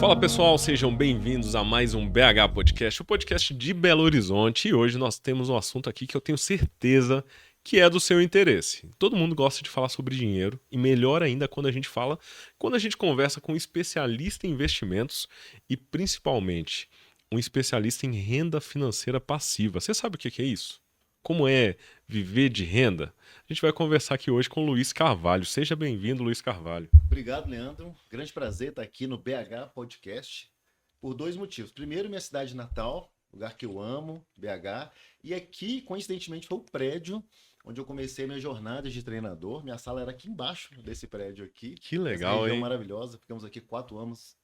Fala pessoal, sejam bem-vindos a mais um BH Podcast, o podcast de Belo Horizonte. E hoje nós temos um assunto aqui que eu tenho certeza que é do seu interesse. Todo mundo gosta de falar sobre dinheiro e melhor ainda quando a gente conversa com um especialista em investimentos e principalmente um especialista em renda financeira passiva. Você sabe o que é isso? Como é viver de renda? A gente vai conversar aqui hoje com o Luiz Carvalho. Seja bem-vindo, Luiz Carvalho. Obrigado, Leandro. Grande prazer estar aqui no BH Podcast por dois motivos. Primeiro, minha cidade natal, lugar que eu amo, BH. E aqui, coincidentemente, foi o prédio onde eu comecei minha jornada de treinador. Minha sala era aqui embaixo desse prédio aqui, Que nessa legal, região hein? maravilhosa. Ficamos aqui 4 anos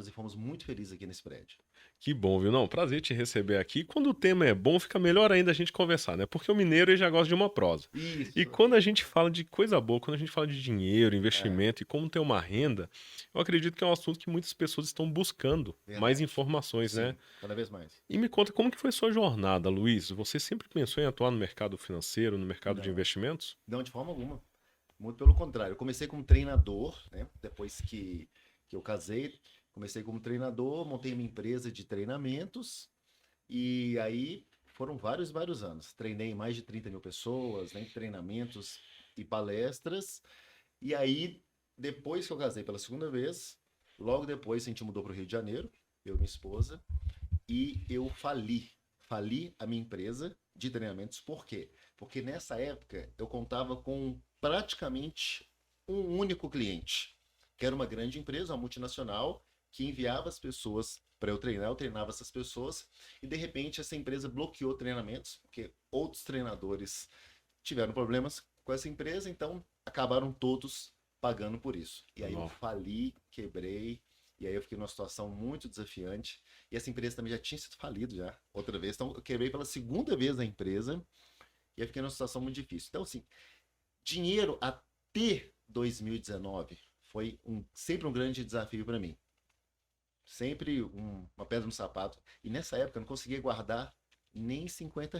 e fomos muito felizes aqui nesse prédio. Que bom, viu? Não, prazer te receber aqui. Quando o tema é bom, fica melhor ainda a gente conversar, né? Porque o mineiro ele já gosta de uma prosa. E Isso. quando a gente fala de coisa boa, quando a gente fala de dinheiro, É, investimento e como ter uma renda, eu acredito que é um assunto que muitas pessoas estão buscando mais verdade. informações, né? Sim, cada vez mais. E me conta como que foi sua jornada, Luiz? Você sempre pensou em atuar no mercado financeiro, no mercado de Não, investimentos? não de forma alguma. Muito pelo contrário. Eu comecei como treinador, né? Depois que eu casei, comecei como treinador, montei uma empresa de treinamentos e aí foram vários anos. Treinei mais de 30 mil pessoas, né? Em treinamentos e palestras. E aí, depois que eu casei pela segunda vez, logo depois a gente mudou para o Rio de Janeiro, eu e minha esposa, e eu fali. Fali a minha empresa de treinamentos. Por quê? Porque nessa época eu contava com praticamente um único cliente, que era uma grande empresa, uma multinacional, que enviava as pessoas para eu treinar, eu treinava essas pessoas, e de repente essa empresa bloqueou treinamentos, porque outros treinadores tiveram problemas com essa empresa, então acabaram todos pagando por isso. E aí eu Não. fali, quebrei, e aí eu fiquei numa situação muito desafiante. E essa empresa também já tinha sido falida já, outra vez. Então eu quebrei pela segunda vez a empresa e aí fiquei numa situação muito difícil. Então, assim, dinheiro até 2019 foi sempre um grande desafio para mim. Sempre uma pedra no sapato. E nessa época eu não conseguia guardar nem R$ 50.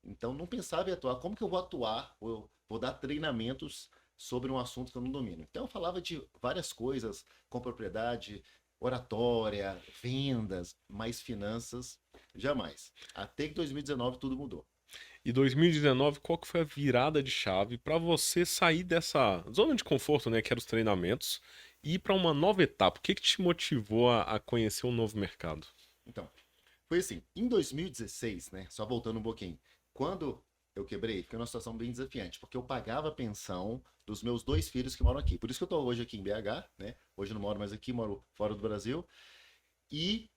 Então não pensava em atuar. Como que eu vou atuar? Ou eu vou dar treinamentos sobre um assunto que eu não domino. Então eu falava de várias coisas, com propriedade, oratória, vendas, mais finanças, jamais. Até que 2019 tudo mudou. E 2019, qual que foi a virada de chave para você sair dessa zona de conforto, né, que eram os treinamentos, e ir para uma nova etapa? O que que te motivou a conhecer um novo mercado? Então, foi assim, em 2016, né? Só voltando um pouquinho. Quando eu quebrei, fiquei numa situação bem desafiante, porque eu pagava a pensão dos meus dois filhos que moram aqui. Por isso que eu tô hoje aqui em BH, né? Hoje eu não moro mais aqui, moro fora do Brasil. E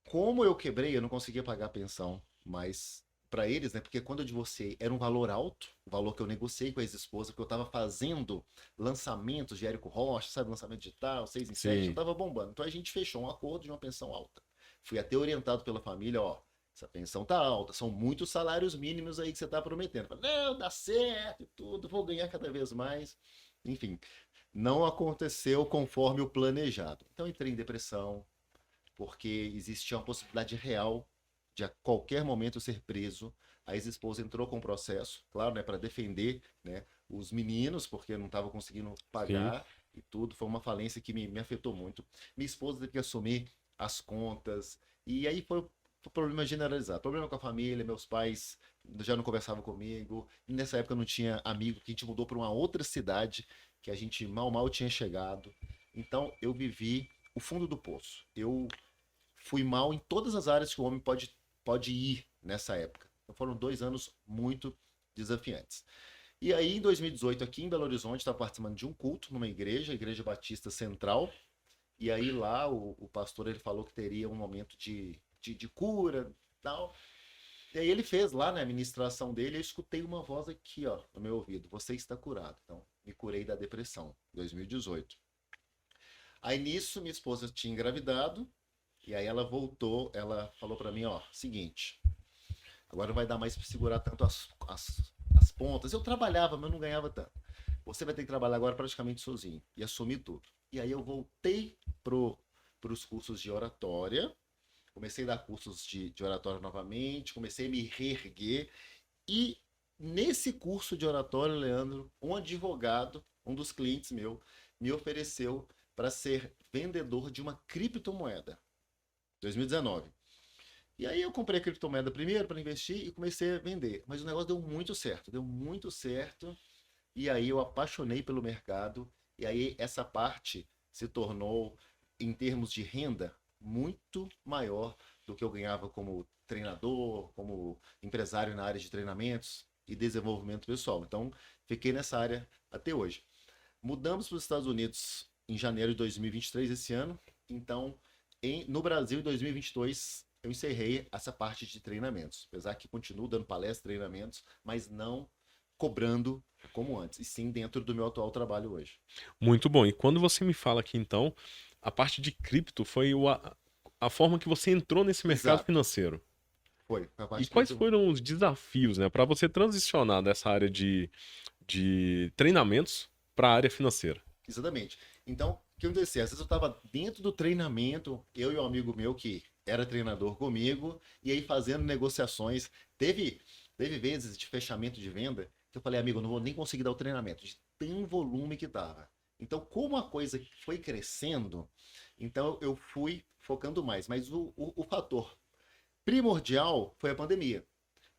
como eu quebrei, eu não conseguia pagar a pensão mais para eles, né? Porque quando eu divorciei era um valor alto, o valor que eu negociei com a ex-esposa, porque eu estava fazendo lançamentos de Érico Rocha, sabe, lançamento digital, 6 em 7, eu Sim. estava bombando. Então a gente fechou um acordo de uma pensão alta. Fui até orientado pela família, ó, essa pensão tá alta, são muitos salários mínimos aí que você tá prometendo. Falei, não, dá certo e tudo, vou ganhar cada vez mais. Enfim, não aconteceu conforme o planejado. Então entrei em depressão, porque existia uma possibilidade real de a qualquer momento eu ser preso. A ex-esposa entrou com um processo, claro, né, para defender, né, os meninos, porque não estava conseguindo Sim. pagar e tudo. Foi uma falência que me afetou muito. Minha esposa teve que assumir as contas, e aí foi um problema generalizado. Problema com a família, meus pais já não conversavam comigo. Nessa época eu não tinha amigo, que a gente mudou para uma outra cidade, que a gente mal tinha chegado. Então eu vivi o fundo do poço. Eu fui mal em todas as áreas que o homem pode ir nessa época. Então foram 2 anos muito desafiantes. E aí, em 2018, aqui em Belo Horizonte, estava participando de um culto numa igreja, a Igreja Batista Central. E aí lá o pastor ele falou que teria um momento de cura e tal. E aí ele fez lá, né, a ministração dele, eu escutei uma voz aqui, ó, no meu ouvido, você está curado. Então, me curei da depressão, 2018. Aí nisso, minha esposa tinha engravidado, e aí ela voltou, ela falou para mim, ó, seguinte, agora não vai dar mais para segurar tanto as pontas. Eu trabalhava, mas eu não ganhava tanto. Você vai ter que trabalhar agora praticamente sozinho e assumir tudo. E aí eu voltei para os cursos de oratória, comecei a dar cursos de oratória novamente, comecei a me reerguer. E nesse curso de oratória, Leandro, um advogado, um dos clientes meu, me ofereceu para ser vendedor de uma criptomoeda. 2019. E aí eu comprei a criptomoeda primeiro para investir e comecei a vender. Mas o negócio deu muito certo. E aí eu apaixonei pelo mercado. E aí essa parte se tornou, em termos de renda, muito maior do que eu ganhava como treinador, como empresário na área de treinamentos e desenvolvimento pessoal. Então, fiquei nessa área até hoje. Mudamos para os Estados Unidos em janeiro de 2023, esse ano. Então, no Brasil, em 2022, eu encerrei essa parte de treinamentos. Apesar que continuo dando palestras, treinamentos, mas não cobrando como antes, e sim dentro do meu atual trabalho hoje. Muito bom. E quando você me fala aqui, então, a parte de cripto foi a forma que você entrou nesse mercado Exato. financeiro. Foi. A E parte de quais cripto. foram os desafios, né, para você transicionar dessa área de treinamentos para a área financeira? Exatamente. Então, o que acontecia? Às vezes eu estava dentro do treinamento, eu e um amigo meu que era treinador comigo, e aí fazendo negociações. Teve vezes de fechamento de venda que eu falei, amigo, eu não vou nem conseguir dar o treinamento, de tão volume que tava. Então, como a coisa foi crescendo, então eu fui focando mais. Mas o fator primordial foi a pandemia.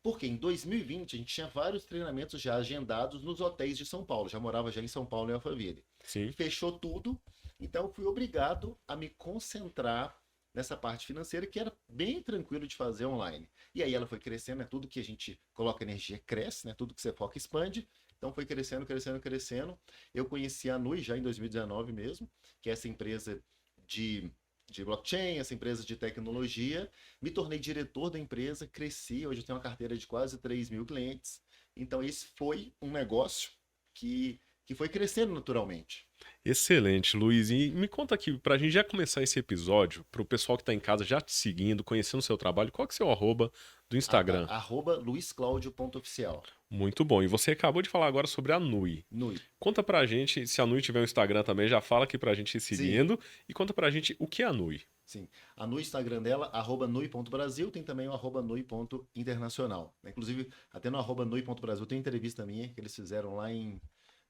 Porque em 2020 a gente tinha vários treinamentos já agendados nos hotéis de São Paulo. Já morava já em São Paulo, em Alphaville. Sim. Fechou tudo, então eu fui obrigado a me concentrar nessa parte financeira que era bem tranquilo de fazer online. E aí ela foi crescendo, é tudo que a gente coloca energia cresce, né? Tudo que você foca expande. Então foi crescendo, crescendo, crescendo. Eu conheci a Nui já em 2019 mesmo, que é essa empresa de de blockchain, essa empresa de tecnologia, me tornei diretor da empresa, cresci, hoje eu tenho uma carteira de quase 3 mil clientes. Então, esse foi um negócio que foi crescendo naturalmente. Excelente, Luiz. E me conta aqui, para a gente já começar esse episódio, para o pessoal que está em casa já te seguindo, conhecendo o seu trabalho, qual que é o seu arroba do Ah, tá. Instagram? @luisclaudio.oficial. Muito bom. E você acabou de falar agora sobre a Nui. Nui. Conta pra gente, se a Nui tiver um Instagram também, já fala aqui pra gente ir Sim, seguindo. E conta pra gente o que é a Nui. sim. A Nui, Instagram dela, @nui.brasil, tem também o @nui.internacional. Inclusive, até no @nui.brasil tem entrevista minha que eles fizeram lá em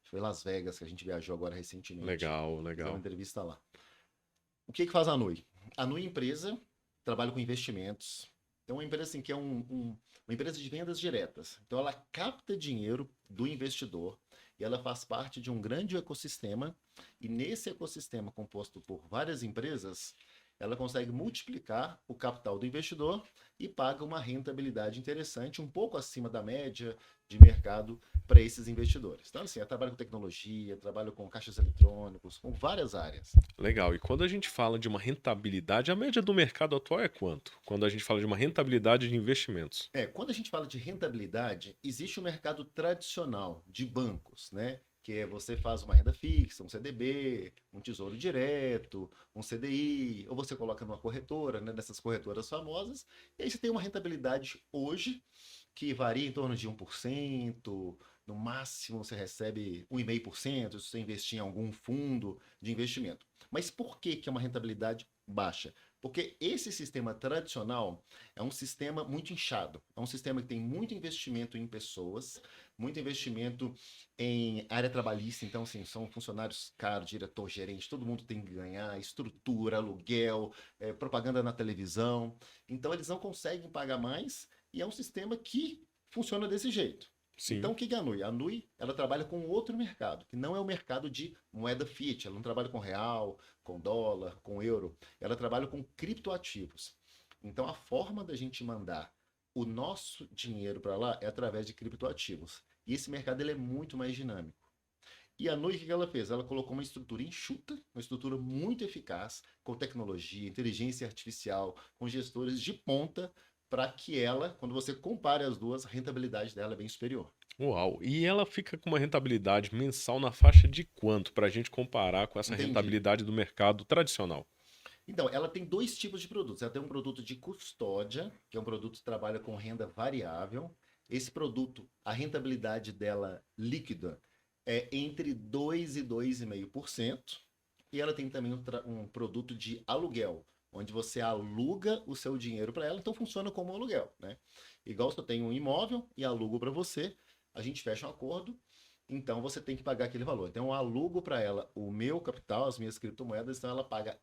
foi Las Vegas, que a gente viajou agora recentemente. Legal, Fizeram uma legal. entrevista lá. O que faz a Nui? A Nui empresa trabalha com investimentos. Então, é uma empresa assim, que é uma empresa de vendas diretas. Então, ela capta dinheiro do investidor e ela faz parte de um grande ecossistema. E nesse ecossistema composto por várias empresas, ela consegue multiplicar o capital do investidor e paga uma rentabilidade interessante, um pouco acima da média de mercado para esses investidores. Então, assim, eu trabalho com tecnologia, trabalho com caixas eletrônicos, com várias áreas. Legal. E quando a gente fala de uma rentabilidade, a média do mercado atual é quanto? Quando a gente fala de uma rentabilidade de investimentos. Quando a gente fala de rentabilidade, existe o mercado tradicional de bancos, né? Que é você faz uma renda fixa, um CDB, um tesouro direto, um CDI, ou você coloca numa corretora, né? Dessas corretoras famosas, e aí você tem uma rentabilidade hoje que varia em torno de 1%, no máximo você recebe 1,5% se você investir em algum fundo de investimento. Mas por que que é uma rentabilidade baixa? Porque esse sistema tradicional é um sistema muito inchado. É um sistema que tem muito investimento em pessoas, muito investimento em área trabalhista. Então, assim, são funcionários caros, diretor, gerente, todo mundo tem que ganhar, estrutura, aluguel, propaganda na televisão. Então, eles não conseguem pagar mais e é um sistema que funciona desse jeito. Então, Sim. o que é a Nui? A Nui, ela trabalha com outro mercado, que não é o mercado de moeda fiat. Ela não trabalha com real, com dólar, com euro. Ela trabalha com criptoativos. Então, a forma da gente mandar o nosso dinheiro para lá é através de criptoativos. E esse mercado ele é muito mais dinâmico. E a Nui, o que ela fez? Ela colocou uma estrutura enxuta, uma estrutura muito eficaz, com tecnologia, inteligência artificial, com gestores de ponta, para que ela, quando você compare as duas, a rentabilidade dela é bem superior. Uau. E ela fica com uma rentabilidade mensal na faixa de quanto para a gente comparar com essa Entendi. rentabilidade do mercado tradicional? Então, ela tem dois tipos de produtos. Ela tem um produto de custódia, que é um produto que trabalha com renda variável. Esse produto, a rentabilidade dela líquida é entre 2 e 2,5%. E ela tem também um produto de aluguel, onde você aluga o seu dinheiro para ela, então funciona como um aluguel, né? Igual se eu tenho um imóvel e alugo para você, a gente fecha um acordo então você tem que pagar aquele valor. Então eu alugo para ela o meu capital, as minhas criptomoedas, então ela paga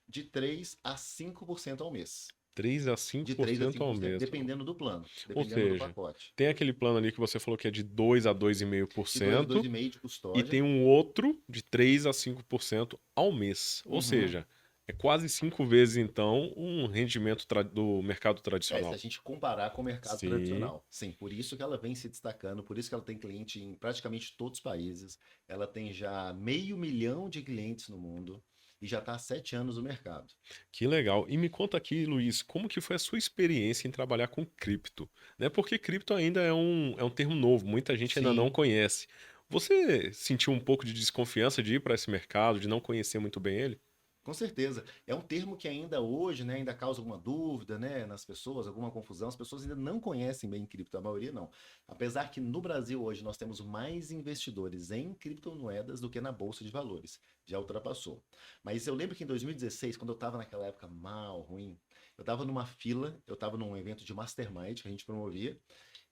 de 3 a 5% ao mês. 3 a cinco De por 3 a cento ao 5%, mês. dependendo do plano, Ou dependendo do seja, pacote. tem aquele plano ali que você falou que é de 2 a dois vírgula cinco por De 2 a cento 2,5% de e custódia. tem um outro de 3 a 5% ao mês. Ou Uhum. seja, é quase 5 vezes então um rendimento do mercado Se a tradicional. gente comparar com o mercado Sim, tradicional. Sim, por isso que ela vem se destacando, por isso que ela tem cliente em praticamente todos os países. Ela tem já 500 mil de clientes no mundo e já está há 7 anos no mercado. que legal. E me conta aqui, Luiz, como que foi a sua experiência em trabalhar com cripto? Né? Porque cripto ainda é um termo novo, muita gente ainda não Sim, conhece. Você sentiu um pouco de desconfiança de ir para esse mercado, de não conhecer muito bem ele? com certeza. É um termo que ainda hoje, né, ainda causa alguma dúvida, né, nas pessoas, alguma confusão. As pessoas ainda não conhecem bem cripto, a maioria não. Apesar que no Brasil hoje nós temos mais investidores em criptomoedas do que na bolsa de valores. Já ultrapassou. Mas eu lembro que em 2016, quando eu estava naquela época mal, ruim, eu estava numa fila, eu estava num evento de mastermind que a gente promovia,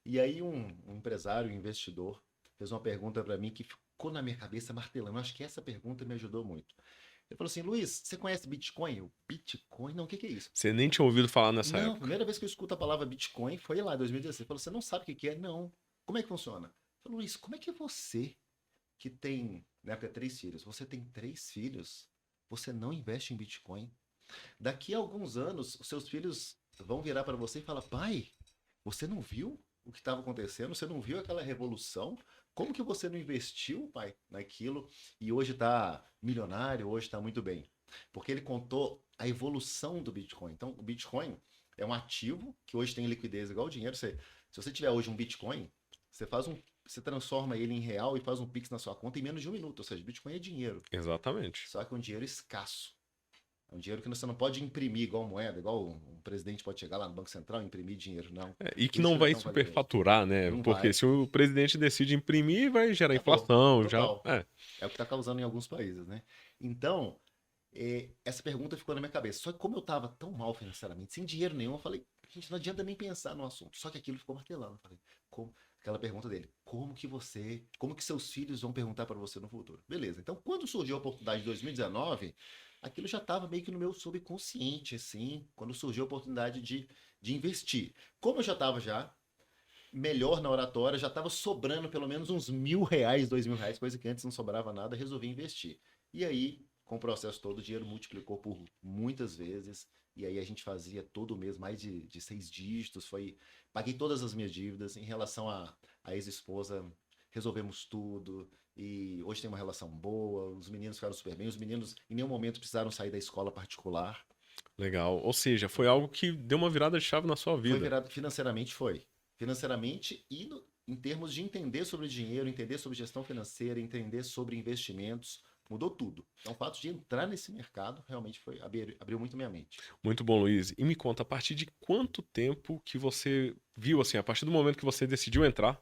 e aí um empresário, um investidor, fez uma pergunta para mim que ficou na minha cabeça martelando. Acho que essa pergunta me ajudou muito. Ele falou assim: Luiz, você conhece Bitcoin? Eu, Bitcoin? Não, o que que é isso? Você nem tinha ouvido falar nessa Não, a época. primeira vez que eu escuto a palavra Bitcoin foi lá em 2016. Ele falou: você não sabe o que que é? Não. Como é que funciona? Eu falei: Luiz, como é que você, que tem, na época, 3 filhos, você tem 3 filhos, você não investe em Bitcoin? Daqui a alguns anos, os seus filhos vão virar para você e falar: pai, você não viu o que estava acontecendo? Você não viu aquela revolução? Como que você não investiu, pai, naquilo e hoje está milionário, hoje está muito bem? Porque ele contou a evolução do Bitcoin. Então, o Bitcoin é um ativo que hoje tem liquidez igual o dinheiro. Se você tiver hoje um Bitcoin, você transforma ele em real e faz um Pix na sua conta em menos de um minuto. Ou seja, Bitcoin é dinheiro. Exatamente. Só que é um dinheiro escasso. É um dinheiro que você não pode imprimir igual moeda, igual um presidente pode chegar lá no Banco Central e imprimir dinheiro, não. E que Por isso não que ele é vai tão valioso. superfaturar, né? Não Porque vai. se o presidente decide imprimir, vai gerar Acabou. inflação, já. Total. É o que está causando em alguns países, né? Então, essa pergunta ficou na minha cabeça. Só que como eu estava tão mal financeiramente, sem dinheiro nenhum, eu falei, gente, não adianta nem pensar no assunto. Só que aquilo ficou martelando. Eu falei, aquela pergunta dele, como que seus filhos vão perguntar para você no futuro? Beleza. Então, quando surgiu a oportunidade de 2019, aquilo já estava meio que no meu subconsciente, assim, quando surgiu a oportunidade de investir. Como eu já melhor na oratória, já estava sobrando pelo menos uns R$ 1.000, R$ 2.000, coisa que antes não sobrava nada, resolvi investir. E aí, com o processo todo, o dinheiro multiplicou por muitas vezes, e aí a gente fazia todo mês mais de 6 dígitos, paguei todas as minhas dívidas em relação à ex-esposa, resolvemos tudo, e hoje tem uma relação boa, os meninos ficaram super bem, os meninos em nenhum momento precisaram sair da escola particular. Legal. Ou seja, foi algo que deu uma virada de chave na sua Foi vida. virado financeiramente, foi. Financeiramente e em termos de entender sobre dinheiro, entender sobre gestão financeira, entender sobre investimentos, mudou tudo. Então, o fato de entrar nesse mercado realmente abriu muito minha mente. Muito bom, Luiz. E me conta, a partir de quanto tempo que você viu, assim, a partir do momento que você decidiu entrar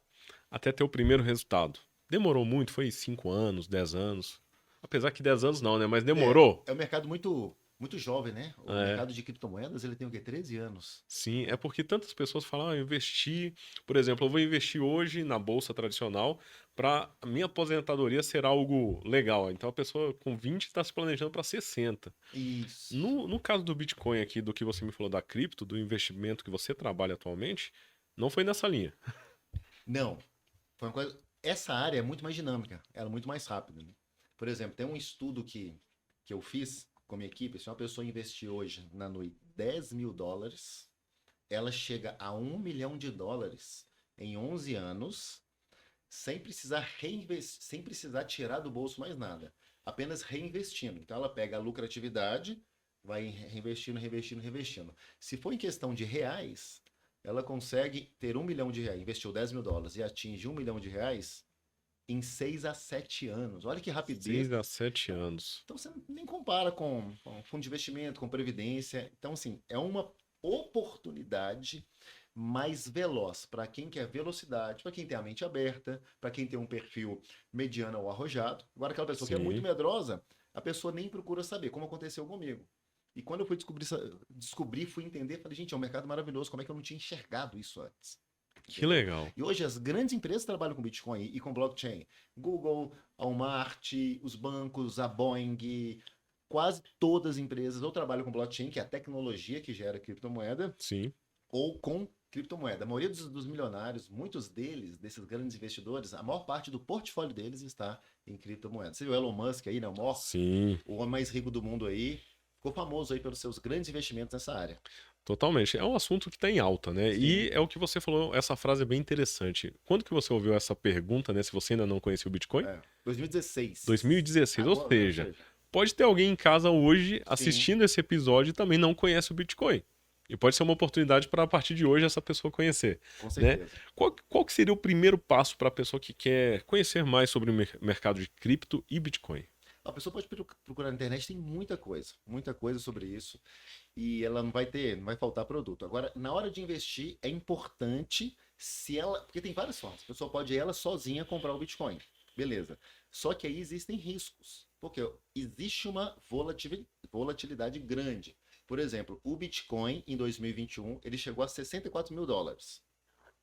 até ter o primeiro resultado? Demorou muito? Foi 5 anos, 10 anos? Apesar que 10 anos não, né? Mas É, demorou. é um mercado muito, muito jovem, né? O É, mercado de criptomoedas, ele tem o quê? 13 anos. sim, é porque tantas pessoas falam, ah, eu investi, por exemplo, eu vou investir hoje na bolsa tradicional para a minha aposentadoria ser algo legal. Então a pessoa com 20 está se planejando para 60. Isso. No caso do Bitcoin aqui, do que você me falou da cripto, do investimento que você trabalha atualmente, não foi nessa linha. Não, foi uma coisa. Essa área é muito mais dinâmica, ela é muito mais rápida, né? Por exemplo, tem um estudo que eu fiz com a minha equipe. Se uma pessoa investir hoje na Nui US$ 10.000, ela chega a US$ 1 milhão em 11 anos, sem precisar reinvestir, sem precisar tirar do bolso mais nada, apenas reinvestindo. Então ela pega a lucratividade, vai reinvestindo, reinvestindo, reinvestindo. Se for em questão de reais, ela consegue ter R$ 1 milhão, investiu US$ 10.000 e atinge R$ 1 milhão em 6 a 7 anos. Olha que rapidez. 6 a 7 Então, anos. então você nem compara com fundo de investimento, com previdência. Então, assim, é uma oportunidade mais veloz para quem quer velocidade, para quem tem a mente aberta, para quem tem um perfil mediano ou arrojado. Agora, aquela pessoa que é muito Sim. medrosa, a pessoa nem procura saber, como aconteceu comigo. E quando eu fui descobrir, fui entender, falei, gente, é um mercado maravilhoso, como é que eu não tinha enxergado isso antes? Que legal. E hoje as grandes empresas trabalham com Bitcoin e com blockchain. Google, a Walmart, os bancos, a Boeing, quase todas as empresas ou trabalham com blockchain, que é a tecnologia que gera criptomoeda, Sim. ou com criptomoeda. A maioria dos milionários, muitos deles, desses grandes investidores, a maior parte do portfólio deles está em criptomoeda. Você viu o Elon Musk aí, né? Sim. O homem mais rico do mundo aí, ficou famoso aí pelos seus grandes investimentos nessa área. Totalmente. É um assunto que está em alta, né? E Sim. é o que você falou, essa frase é bem interessante. Quando que você ouviu essa pergunta, né? Se você ainda não conhecia o Bitcoin? 2016. 2016. Ou Agora, seja, pode ter alguém em casa hoje sim, assistindo esse episódio e também não conhece o Bitcoin. E pode ser uma oportunidade para, a partir de hoje, essa pessoa conhecer, com né? certeza. Qual que seria o primeiro passo para a pessoa que quer conhecer mais sobre o mercado de cripto e Bitcoin? A pessoa pode procurar na internet, tem muita coisa sobre isso. E ela não vai faltar produto. Agora, na hora de investir, é importante se ela. Porque tem várias formas. A pessoa pode ela sozinha comprar o Bitcoin. Beleza. Só que aí existem riscos. Porque existe uma volatilidade grande. Por exemplo, o Bitcoin em 2021 ele chegou a US$ 64.000.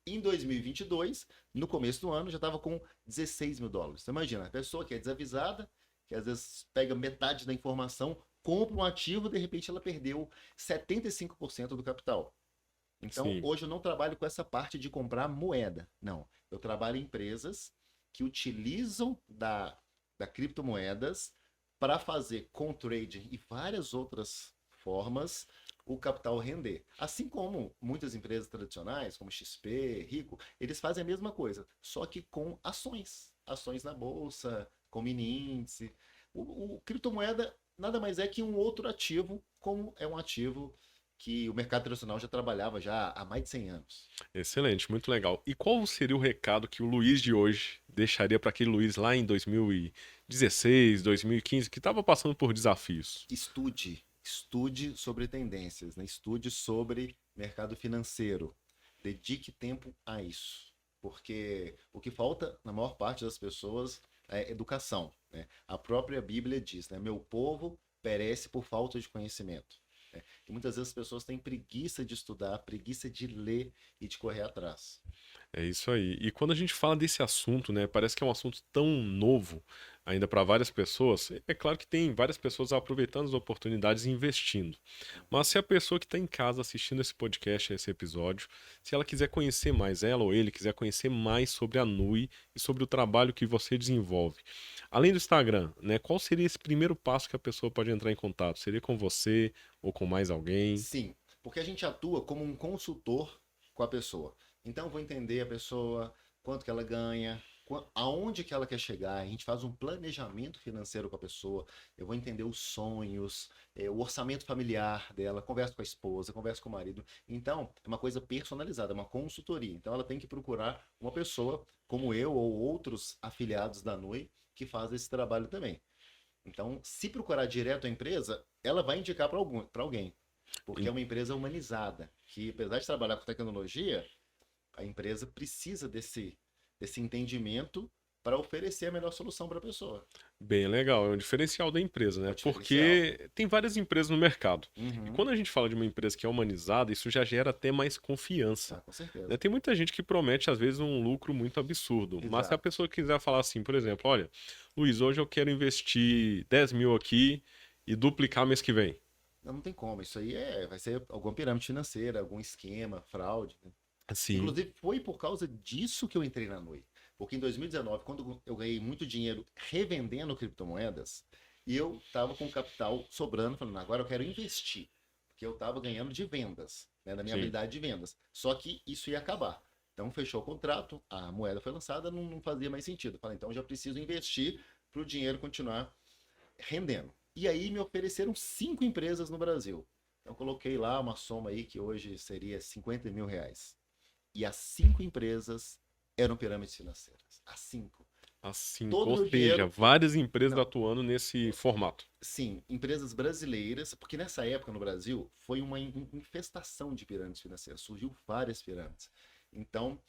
Em 2022, no começo do ano, já estava com US$ 16.000. Então, imagina, a pessoa que é desavisada, que às vezes pega metade da informação, compra um ativo, de repente ela perdeu 75% do capital. Então, Sim, hoje eu não trabalho com essa parte de comprar moeda. Não. Eu trabalho em empresas que utilizam da criptomoedas para fazer com trading e várias outras formas o capital render. Assim como muitas empresas tradicionais, como XP, Rico, eles fazem a mesma coisa, só que com ações. Ações na bolsa, com mini índice. O criptomoeda nada mais é que um outro ativo, como é um ativo que o mercado tradicional já trabalhava já há mais de 100 anos. excelente, muito legal. E qual seria o recado que o Luiz de hoje deixaria para aquele Luiz lá em 2016, 2015, que estava passando por desafios? Estude sobre tendências, né? Estude sobre mercado financeiro. Dedique tempo a isso. Porque o que falta na maior parte das pessoas é educação, né? A própria Bíblia diz, né? Meu povo perece por falta de conhecimento. Né? E muitas vezes as pessoas têm preguiça de estudar, preguiça de ler e de correr atrás. É isso aí. E quando a gente fala desse assunto, né, parece que é um assunto tão novo ainda para várias pessoas. É claro que tem várias pessoas aproveitando as oportunidades e investindo. Mas se a pessoa que está em casa assistindo esse podcast, esse episódio, se ela quiser conhecer mais, ela ou ele quiser conhecer mais sobre a NUI e sobre o trabalho que você desenvolve, além do Instagram, né, qual seria esse primeiro passo que a pessoa pode entrar em contato? Seria com você ou com mais alguém? Sim, porque a gente atua como um consultor com a pessoa. Então, eu vou entender a pessoa, quanto que ela ganha, aonde que ela quer chegar. A gente faz um planejamento financeiro com a pessoa. Eu vou entender os sonhos, o orçamento familiar dela, converso com a esposa, converso com o marido. Então, é uma coisa personalizada, é uma consultoria. Então, ela tem que procurar uma pessoa como eu ou outros afiliados da NUI que fazem esse trabalho também. Então, se procurar direto a empresa, ela vai indicar para alguém, porque é uma empresa humanizada, que apesar de trabalhar com tecnologia, a empresa precisa desse entendimento para oferecer a melhor solução para a pessoa. Bem legal, é um diferencial da empresa, É né? o diferencial. Porque tem várias empresas no mercado. E Uhum. quando a gente fala de uma empresa que é humanizada, isso já gera até mais confiança, Ah, com né? certeza. Tem muita gente que promete, às vezes, um lucro muito absurdo. Mas se a Exato. pessoa quiser falar assim, por exemplo, olha, Luiz, hoje eu quero investir 10 mil aqui e duplicar mês que vem. Não, não tem como. Isso aí vai ser alguma pirâmide financeira, algum esquema, fraude, né? Sim, Inclusive, foi por causa disso que eu entrei na Nui. Porque em 2019, quando eu ganhei muito dinheiro revendendo criptomoedas, e eu estava com capital sobrando, falando, agora eu quero investir. Porque eu estava ganhando de vendas, né, da minha sim. habilidade de vendas. Só que isso ia acabar. Então, fechou o contrato, a moeda foi lançada, não fazia mais sentido. Falei, então, eu já preciso investir para o dinheiro continuar rendendo. E aí me ofereceram 5 empresas no Brasil. Então, eu coloquei lá uma soma aí que hoje seria R$ 50.000. E as 5 empresas eram pirâmides financeiras. As 5. Assim, Todo o ou meu seja, dinheiro. várias empresas Não, atuando nesse formato. sim, empresas brasileiras, porque nessa época no Brasil foi uma infestação de pirâmides financeiras. Surgiu várias pirâmides. Então,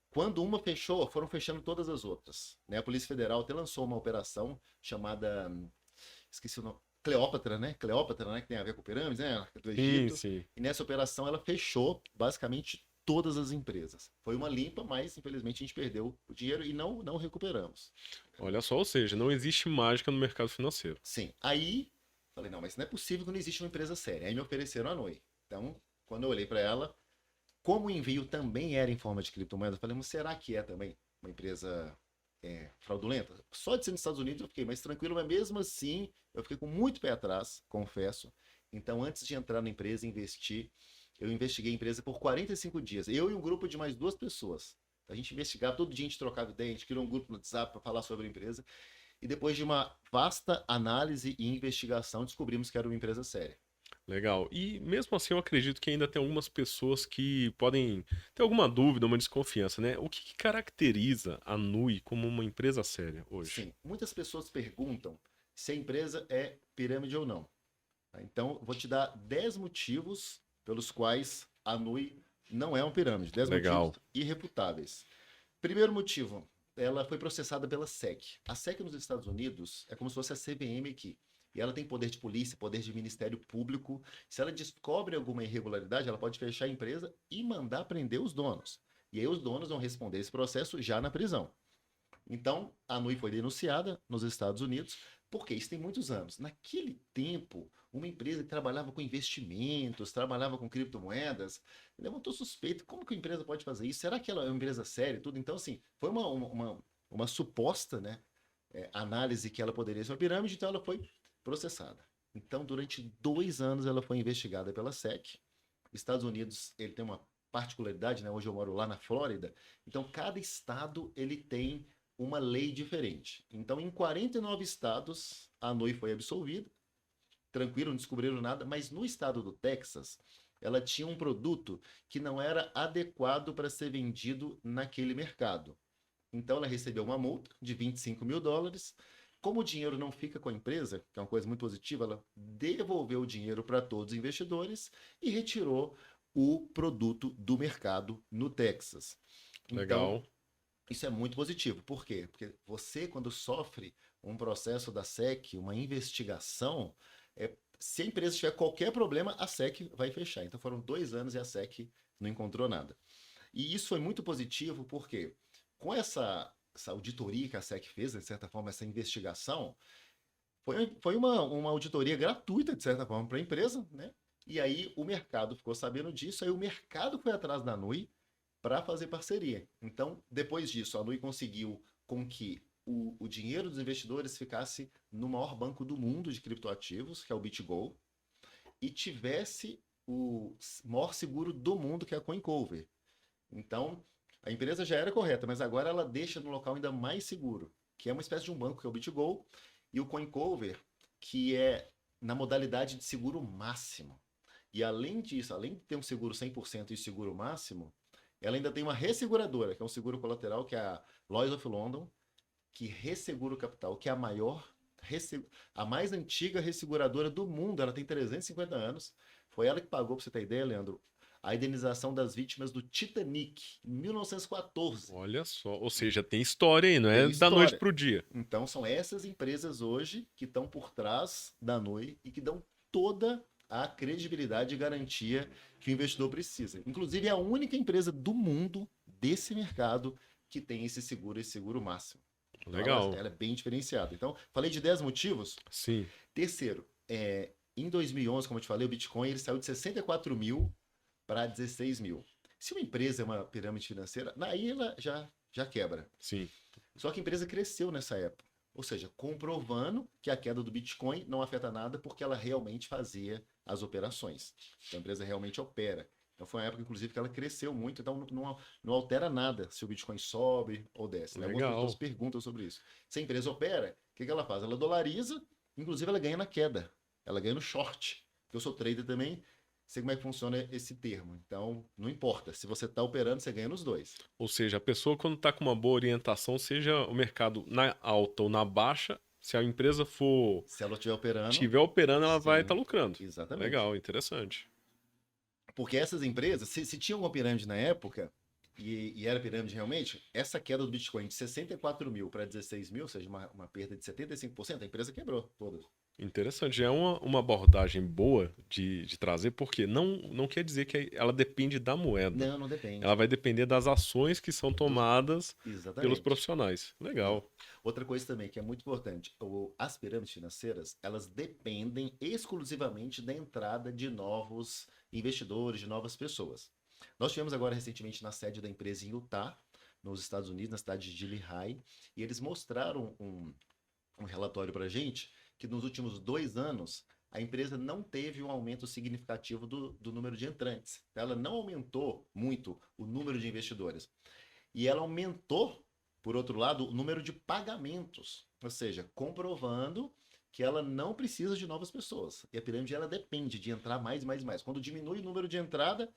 quando uma fechou, foram fechando todas as outras. Né? A Polícia Federal até lançou uma operação chamada. Esqueci o nome. Cleópatra, né? Cleópatra, né? Que tem a ver com pirâmides, né? Do Sim, Egito. sim. E nessa operação ela fechou basicamente todas as empresas. Foi uma limpa, mas infelizmente a gente perdeu o dinheiro e não recuperamos. Olha só, ou seja, não existe mágica no mercado financeiro. Sim. Aí, falei, não, mas não é possível que não existe uma empresa séria. Aí me ofereceram a Noi. Então, quando eu olhei para ela, como o envio também era em forma de criptomoeda, eu falei, mas será que é também uma empresa fraudulenta? Só de ser nos Estados Unidos eu fiquei mais tranquilo, mas mesmo assim eu fiquei com muito pé atrás, confesso. Então, antes de entrar na empresa e investir, eu investiguei a empresa por 45 dias. Eu e um grupo de mais 2 pessoas. A gente investigava, todo dia a gente trocava ideia, a gente criou um grupo no WhatsApp para falar sobre a empresa. E depois de uma vasta análise e investigação, descobrimos que era uma empresa séria. Legal. E mesmo assim, eu acredito que ainda tem algumas pessoas que podem ter alguma dúvida, uma desconfiança, né? O que que caracteriza a Nui como uma empresa séria hoje? Sim, muitas pessoas perguntam se a empresa é pirâmide ou não. Tá? Então, eu vou te dar 10 motivos pelos quais a Nui não é uma pirâmide. 10 motivos Legal. irrefutáveis. Primeiro motivo, ela foi processada pela SEC. A SEC nos Estados Unidos é como se fosse a CVM aqui. E ela tem poder de polícia, poder de Ministério Público. Se ela descobre alguma irregularidade, ela pode fechar a empresa e mandar prender os donos. E aí os donos vão responder esse processo já na prisão. Então, a Nui foi denunciada nos Estados Unidos, porque isso tem muitos anos. Naquele tempo, uma empresa que trabalhava com investimentos, trabalhava com criptomoedas, levantou suspeita. Como que a empresa pode fazer isso? Será que ela é uma empresa séria e tudo? Então, assim, foi uma suposta, né, análise que ela poderia ser uma pirâmide, então ela foi processada. Então, durante 2 anos, ela foi investigada pela SEC. Estados Unidos, ele tem uma particularidade, né? Hoje eu moro lá na Flórida. Então, cada estado ele tem uma lei diferente. Então, em 49 estados, a Nui foi absolvida. Tranquilo, não descobriram nada. Mas no estado do Texas, ela tinha um produto que não era adequado para ser vendido naquele mercado. Então, ela recebeu uma multa de US$ 25.000. Como o dinheiro não fica com a empresa, que é uma coisa muito positiva, ela devolveu o dinheiro para todos os investidores e retirou o produto do mercado no Texas. Então, Legal. isso é muito positivo. Por quê? Porque você, quando sofre um processo da SEC, uma investigação, se a empresa tiver qualquer problema, a SEC vai fechar. Então foram 2 anos e a SEC não encontrou nada. E isso foi muito positivo porque com essa auditoria que a SEC fez, de certa forma, essa investigação, foi uma auditoria gratuita, de certa forma, para a empresa, né? E aí o mercado ficou sabendo disso, aí o mercado foi atrás da Nui para fazer parceria. Então, depois disso, a Nui conseguiu com que o dinheiro dos investidores ficasse no maior banco do mundo de criptoativos, que é o BitGo, e tivesse o maior seguro do mundo, que é a CoinCover. Então, a empresa já era correta, mas agora ela deixa no local ainda mais seguro, que é uma espécie de um banco, que é o BitGo, e o CoinCover, que é na modalidade de seguro máximo. E além disso, além de ter um seguro 100% e seguro máximo, ela ainda tem uma resseguradora, que é um seguro colateral, que é a Lloyd's of London, que ressegura o capital, que é a mais antiga resseguradora do mundo. Ela tem 350 anos. Foi ela que pagou, para você ter ideia, Leandro, a indenização das vítimas do Titanic, em 1914. Olha só. Ou seja, tem história aí, não é Tem da noite história. pro dia. Então, são essas empresas hoje que estão por trás da Nui e que dão toda a credibilidade e garantia que o investidor precisa. Inclusive, é a única empresa do mundo desse mercado que tem esse seguro máximo. Então, Legal. ela é bem diferenciada. Então, falei de 10 motivos. Sim. Terceiro, em 2011, como eu te falei, o Bitcoin ele saiu de 64 mil para 16 mil. Se uma empresa é uma pirâmide financeira, aí ela já quebra. Sim. Só que a empresa cresceu nessa época. Ou seja, comprovando que a queda do Bitcoin não afeta nada porque ela realmente fazia as operações. Então a empresa realmente opera. Então foi uma época, inclusive, que ela cresceu muito, então não altera nada se o Bitcoin sobe ou desce. Né? Algumas pessoas Legal. perguntam sobre isso. Se a empresa opera, o que ela faz? Ela dolariza, inclusive ela ganha na queda. Ela ganha no short. Porque eu sou trader também, sei como é que funciona esse termo. Então, não importa. Se você está operando, você ganha nos dois. Ou seja, a pessoa quando tá com uma boa orientação, seja o mercado na alta ou na baixa, se a empresa for Se ela estiver operando, tiver operando, ela vai estar sim, lucrando. exatamente. Legal, interessante. Porque essas empresas, se tinha alguma pirâmide na época, e era pirâmide realmente, essa queda do Bitcoin de 64 mil para 16 mil, ou seja, uma perda de 75%, a empresa quebrou toda. Interessante. É uma abordagem boa de trazer, porque não quer dizer que ela depende da moeda. Não, não Ela depende. vai depender das ações que são Dos... tomadas pelos Exatamente. profissionais. É. Legal. Outra coisa também que é muito importante, as pirâmides financeiras, elas dependem exclusivamente da entrada de novos investidores, de novas pessoas. Nós tivemos agora recentemente na sede da empresa em Utah, nos Estados Unidos, na cidade de Lehigh, e eles mostraram um relatório para a gente que nos últimos 2 anos a empresa não teve um aumento significativo do número de entrantes. Ela não aumentou muito o número de investidores. E ela aumentou, por outro lado, o número de pagamentos, ou seja, comprovando que ela não precisa de novas pessoas. E a pirâmide ela depende de entrar mais, mais, mais. Quando diminui o número de entrada,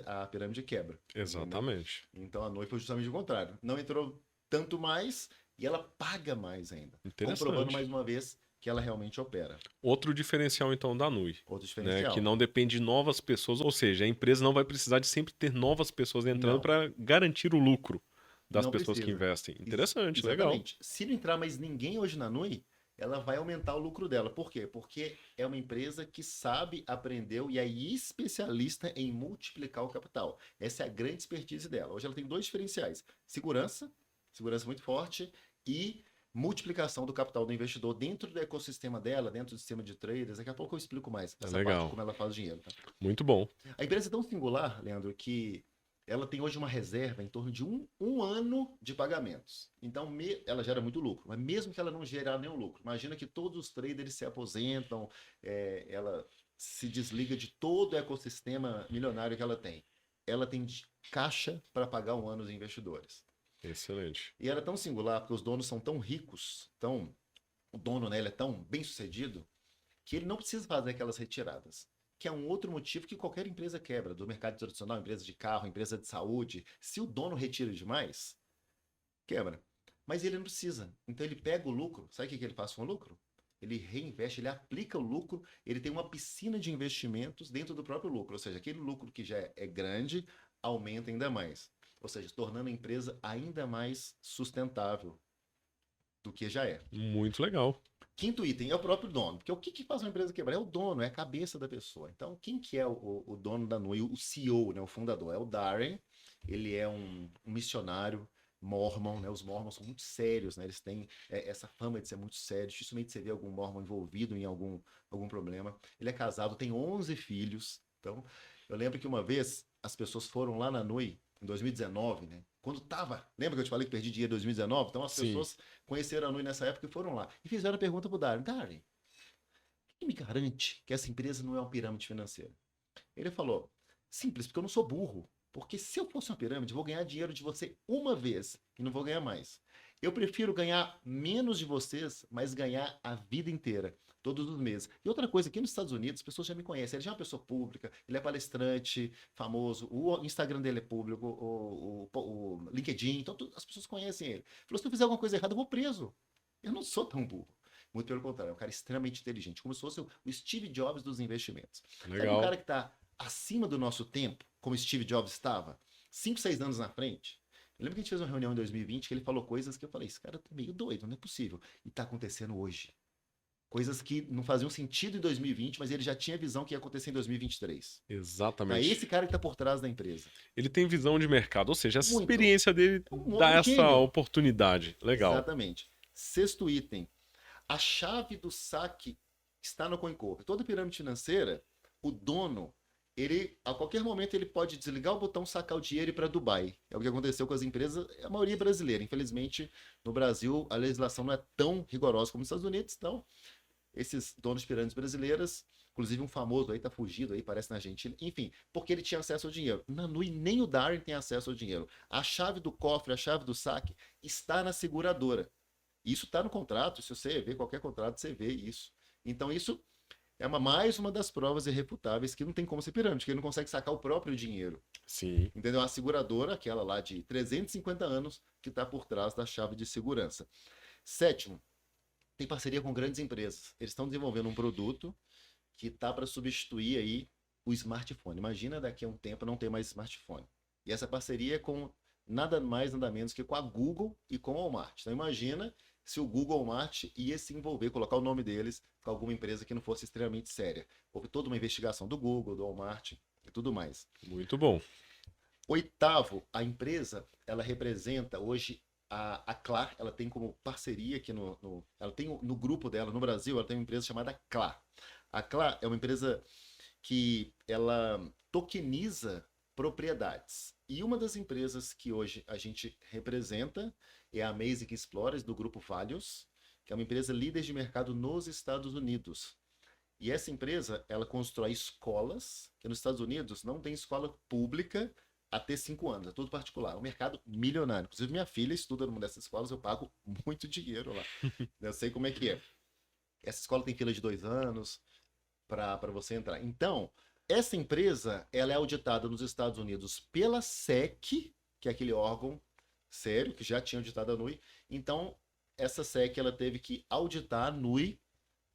a pirâmide quebra, entendeu? Exatamente. Então a noite foi justamente o contrário. Não entrou tanto mais e ela paga mais ainda, comprovando Interessante. mais uma vez que ela realmente opera. Outro diferencial, então, da Nui, Outro né? Que diferencial. não depende de novas pessoas, ou seja, a empresa não vai precisar de sempre ter novas pessoas entrando Não, para garantir o lucro das não pessoas que precisa. investem. Interessante, legal. Exatamente. Se não entrar mais ninguém hoje na Nui, ela vai aumentar o lucro dela. Por quê? Porque é uma empresa que sabe, aprendeu e é especialista em multiplicar o capital. Essa é a grande expertise dela. Hoje ela tem dois diferenciais: segurança, segurança muito forte, e multiplicação do capital do investidor dentro do ecossistema dela, dentro do sistema de traders. Daqui a pouco eu explico mais É essa parte de legal. como ela faz dinheiro, tá? Muito bom. A empresa é tão singular, Leandro, que ela tem hoje uma reserva em torno de um ano de pagamentos. Então, ela gera muito lucro, mas mesmo que ela não gerar nenhum lucro, imagina que todos os traders se aposentam, ela se desliga de todo o ecossistema milionário que ela tem. Ela tem caixa para pagar um ano dos investidores. Excelente. E ela é tão singular porque os donos são tão ricos, o dono, né, ele é tão bem sucedido, que ele não precisa fazer aquelas retiradas. Que é um outro motivo que qualquer empresa quebra, do mercado tradicional, empresa de carro, empresa de saúde. Se o dono retira demais, quebra. Mas ele não precisa. Então ele pega o lucro, sabe o que ele faz com o lucro? Ele reinveste, ele aplica o lucro, ele tem uma piscina de investimentos dentro do próprio lucro. Ou seja, aquele lucro que já é grande, aumenta ainda mais. Ou seja, tornando a empresa ainda mais sustentável do que já é. Muito legal. Quinto item é o próprio dono. Porque o que faz uma empresa quebrar? É o dono, é a cabeça da pessoa. Então, quem que é o dono da Nui? O CEO, né, o fundador? É o Darren. Ele é um missionário mormon, né? Os mormons são muito sérios, né? Eles têm essa fama de ser muito sérios. Dificilmente você vê algum mormon envolvido em algum problema. Ele é casado, tem 11 filhos. Então, eu lembro que uma vez as pessoas foram lá na Nui, em 2019, né? Quando tava. Lembra que eu te falei que perdi dinheiro em 2019? Então as Sim. pessoas conheceram a Nui nessa época e foram lá. E fizeram a pergunta pro Darren: Darren, o que me garante que essa empresa não é uma pirâmide financeira? Ele falou: simples, porque eu não sou burro. Porque se eu fosse uma pirâmide, eu vou ganhar dinheiro de você uma vez e não vou ganhar mais. Eu prefiro ganhar menos de vocês, mas ganhar a vida inteira, todos os meses. E outra coisa, aqui nos Estados Unidos, as pessoas já me conhecem. Ele já é uma pessoa pública, ele é palestrante, famoso, o Instagram dele é público, o LinkedIn, então as pessoas conhecem ele. Ele falou: se eu fizer alguma coisa errada, eu vou preso. Eu não sou tão burro. Muito pelo contrário, é um cara extremamente inteligente, como se fosse o Steve Jobs dos investimentos. Sabe um Legal. cara que está acima do nosso tempo, como Steve Jobs estava, 5, 6 anos na frente? Eu lembro que a gente fez uma reunião em 2020 que ele falou coisas que eu falei: esse cara tá meio doido, não é possível. E está acontecendo hoje. Coisas que não faziam sentido em 2020, mas ele já tinha visão que ia acontecer em 2023. Então é esse Exatamente. cara que está por trás da empresa. Ele tem visão de mercado, ou seja, essa Muito. experiência dele É dá um essa gênio. oportunidade. Legal. Exatamente. Sexto item. A chave do saque está no CoinCorp. Toda pirâmide financeira, o dono, ele a qualquer momento ele pode desligar o botão, sacar o dinheiro e ir para Dubai. É o que aconteceu com as empresas, a maioria brasileira. Infelizmente, no Brasil, a legislação não é tão rigorosa como nos Estados Unidos, então esses donos de pirâmides brasileiras, inclusive um famoso aí tá fugido aí, parece na Argentina, enfim, porque ele tinha acesso ao dinheiro. Na Nui nem o Darren tem acesso ao dinheiro. A chave do cofre, a chave do saque está na seguradora. Isso está no contrato, se você vê qualquer contrato, você vê isso. Então, isso é mais uma das provas irrefutáveis que não tem como ser pirâmide, que ele não consegue sacar o próprio dinheiro. Sim. Entendeu? A seguradora, aquela lá de 350 anos, que está por trás da chave de segurança. Sétimo, tem parceria com grandes empresas. Eles estão desenvolvendo um produto que está para substituir aí o smartphone. Imagina daqui a um tempo não ter mais smartphone. E essa parceria é com nada mais, nada menos que com a Google e com a Walmart. Então imagina se o Google Mart ia se envolver, colocar o nome deles com alguma empresa que não fosse extremamente séria. Houve toda uma investigação do Google, do Walmart e tudo mais. Muito bom. Oitavo, a empresa, ela representa hoje a Clá, ela tem como parceria aqui ela tem no grupo dela no Brasil, ela tem uma empresa chamada Clá. A Clá é uma empresa que ela tokeniza propriedades. E uma das empresas que hoje a gente representa é a Amazing Explorers do grupo Valios, que é uma empresa líder de mercado nos Estados Unidos. E essa empresa, ela constrói escolas, que nos Estados Unidos não tem escola pública até 5 anos, é tudo particular. É um mercado milionário. Inclusive, minha filha estuda numa dessas escolas, eu pago muito dinheiro lá. Eu sei como é que é. Essa escola tem fila de 2 anos para você entrar. Então, essa empresa, ela é auditada nos Estados Unidos pela SEC, que é aquele órgão sério, que já tinha auditado a NUI. Então, essa SEC, ela teve que auditar a NUI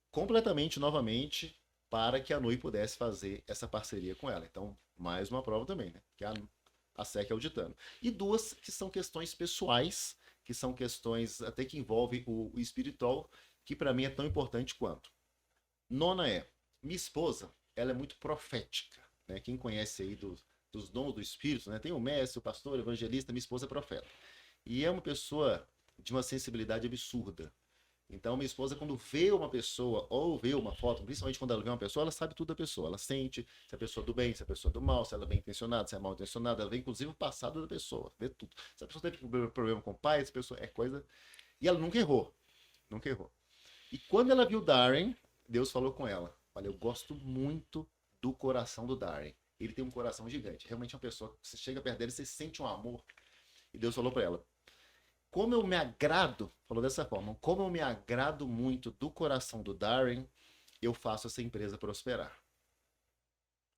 completamente novamente para que a NUI pudesse fazer essa parceria com ela. Então, mais uma prova também, né? Que a SEC auditando. E duas que são questões pessoais, que são questões até que envolvem o espiritual, que para mim é tão importante quanto. Nona é, minha esposa, ela é muito profética, né? Quem conhece aí dos dons do Espírito, né? Tem o mestre, o pastor, o evangelista, minha esposa é profeta. E é uma pessoa de uma sensibilidade absurda. Então, minha esposa, quando vê uma pessoa ou vê uma foto, principalmente quando ela vê uma pessoa, ela sabe tudo da pessoa. Ela sente se a pessoa é do bem, se a pessoa é do mal, se ela é bem intencionada, se é mal intencionada. Ela vê, inclusive, o passado da pessoa. Vê tudo. Se a pessoa teve problema com o pai, se a pessoa é coisa... E ela nunca errou. Nunca errou. E quando ela viu Darren, Deus falou com ela. Olha, eu gosto muito do coração do Darren. Ele tem um coração gigante. Realmente é uma pessoa que você chega perto dele, você sente um amor. E Deus falou para ela, como eu me agrado, falou dessa forma, como eu me agrado muito do coração do Darren, eu faço essa empresa prosperar.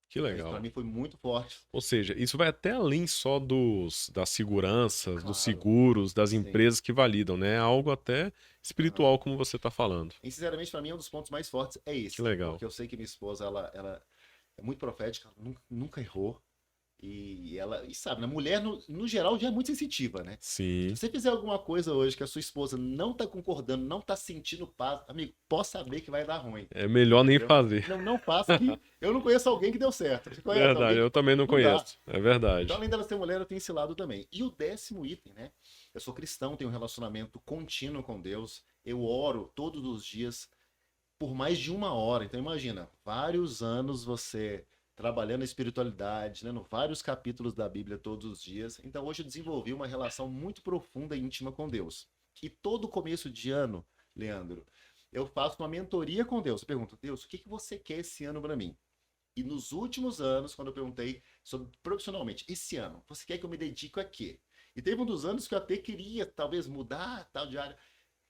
Que Isso legal. para mim foi muito forte. Ou seja, isso vai até além só das seguranças, dos Claro, seguros, das sim. empresas que validam, né? É algo até Aham. espiritual, como você está falando. E sinceramente, para mim, um dos pontos mais fortes é Que esse. legal. Porque eu sei que minha esposa, ela é muito profética, nunca errou. E ela, e sabe, né? Mulher, no geral, já é muito sensitiva, né? Sim, Se você fizer alguma coisa hoje que a sua esposa não tá concordando, não tá sentindo paz, amigo, pode saber que vai dar ruim. é melhor nem Entendeu? fazer. Não faça que eu não conheço alguém que deu certo. Você conhece Verdade, alguém eu que também não não dá? conheço. É Então, verdade. além dela ser mulher, ela tem esse lado também. E o 10º item, né? Eu sou cristão, tenho um relacionamento contínuo com Deus. Eu oro todos os dias por mais de 1 hora. Então, imagina, vários anos você trabalhando a espiritualidade, lendo vários capítulos da Bíblia todos os dias. Então, hoje eu desenvolvi uma relação muito profunda e íntima com Deus. E todo começo de ano, Leandro, eu faço uma mentoria com Deus. Eu pergunto, Deus, o que você quer esse ano para mim? E nos últimos anos, quando eu perguntei sobre profissionalmente, esse ano, você quer que eu me dedique a quê? E teve um dos anos que eu até queria, talvez, mudar tal de área.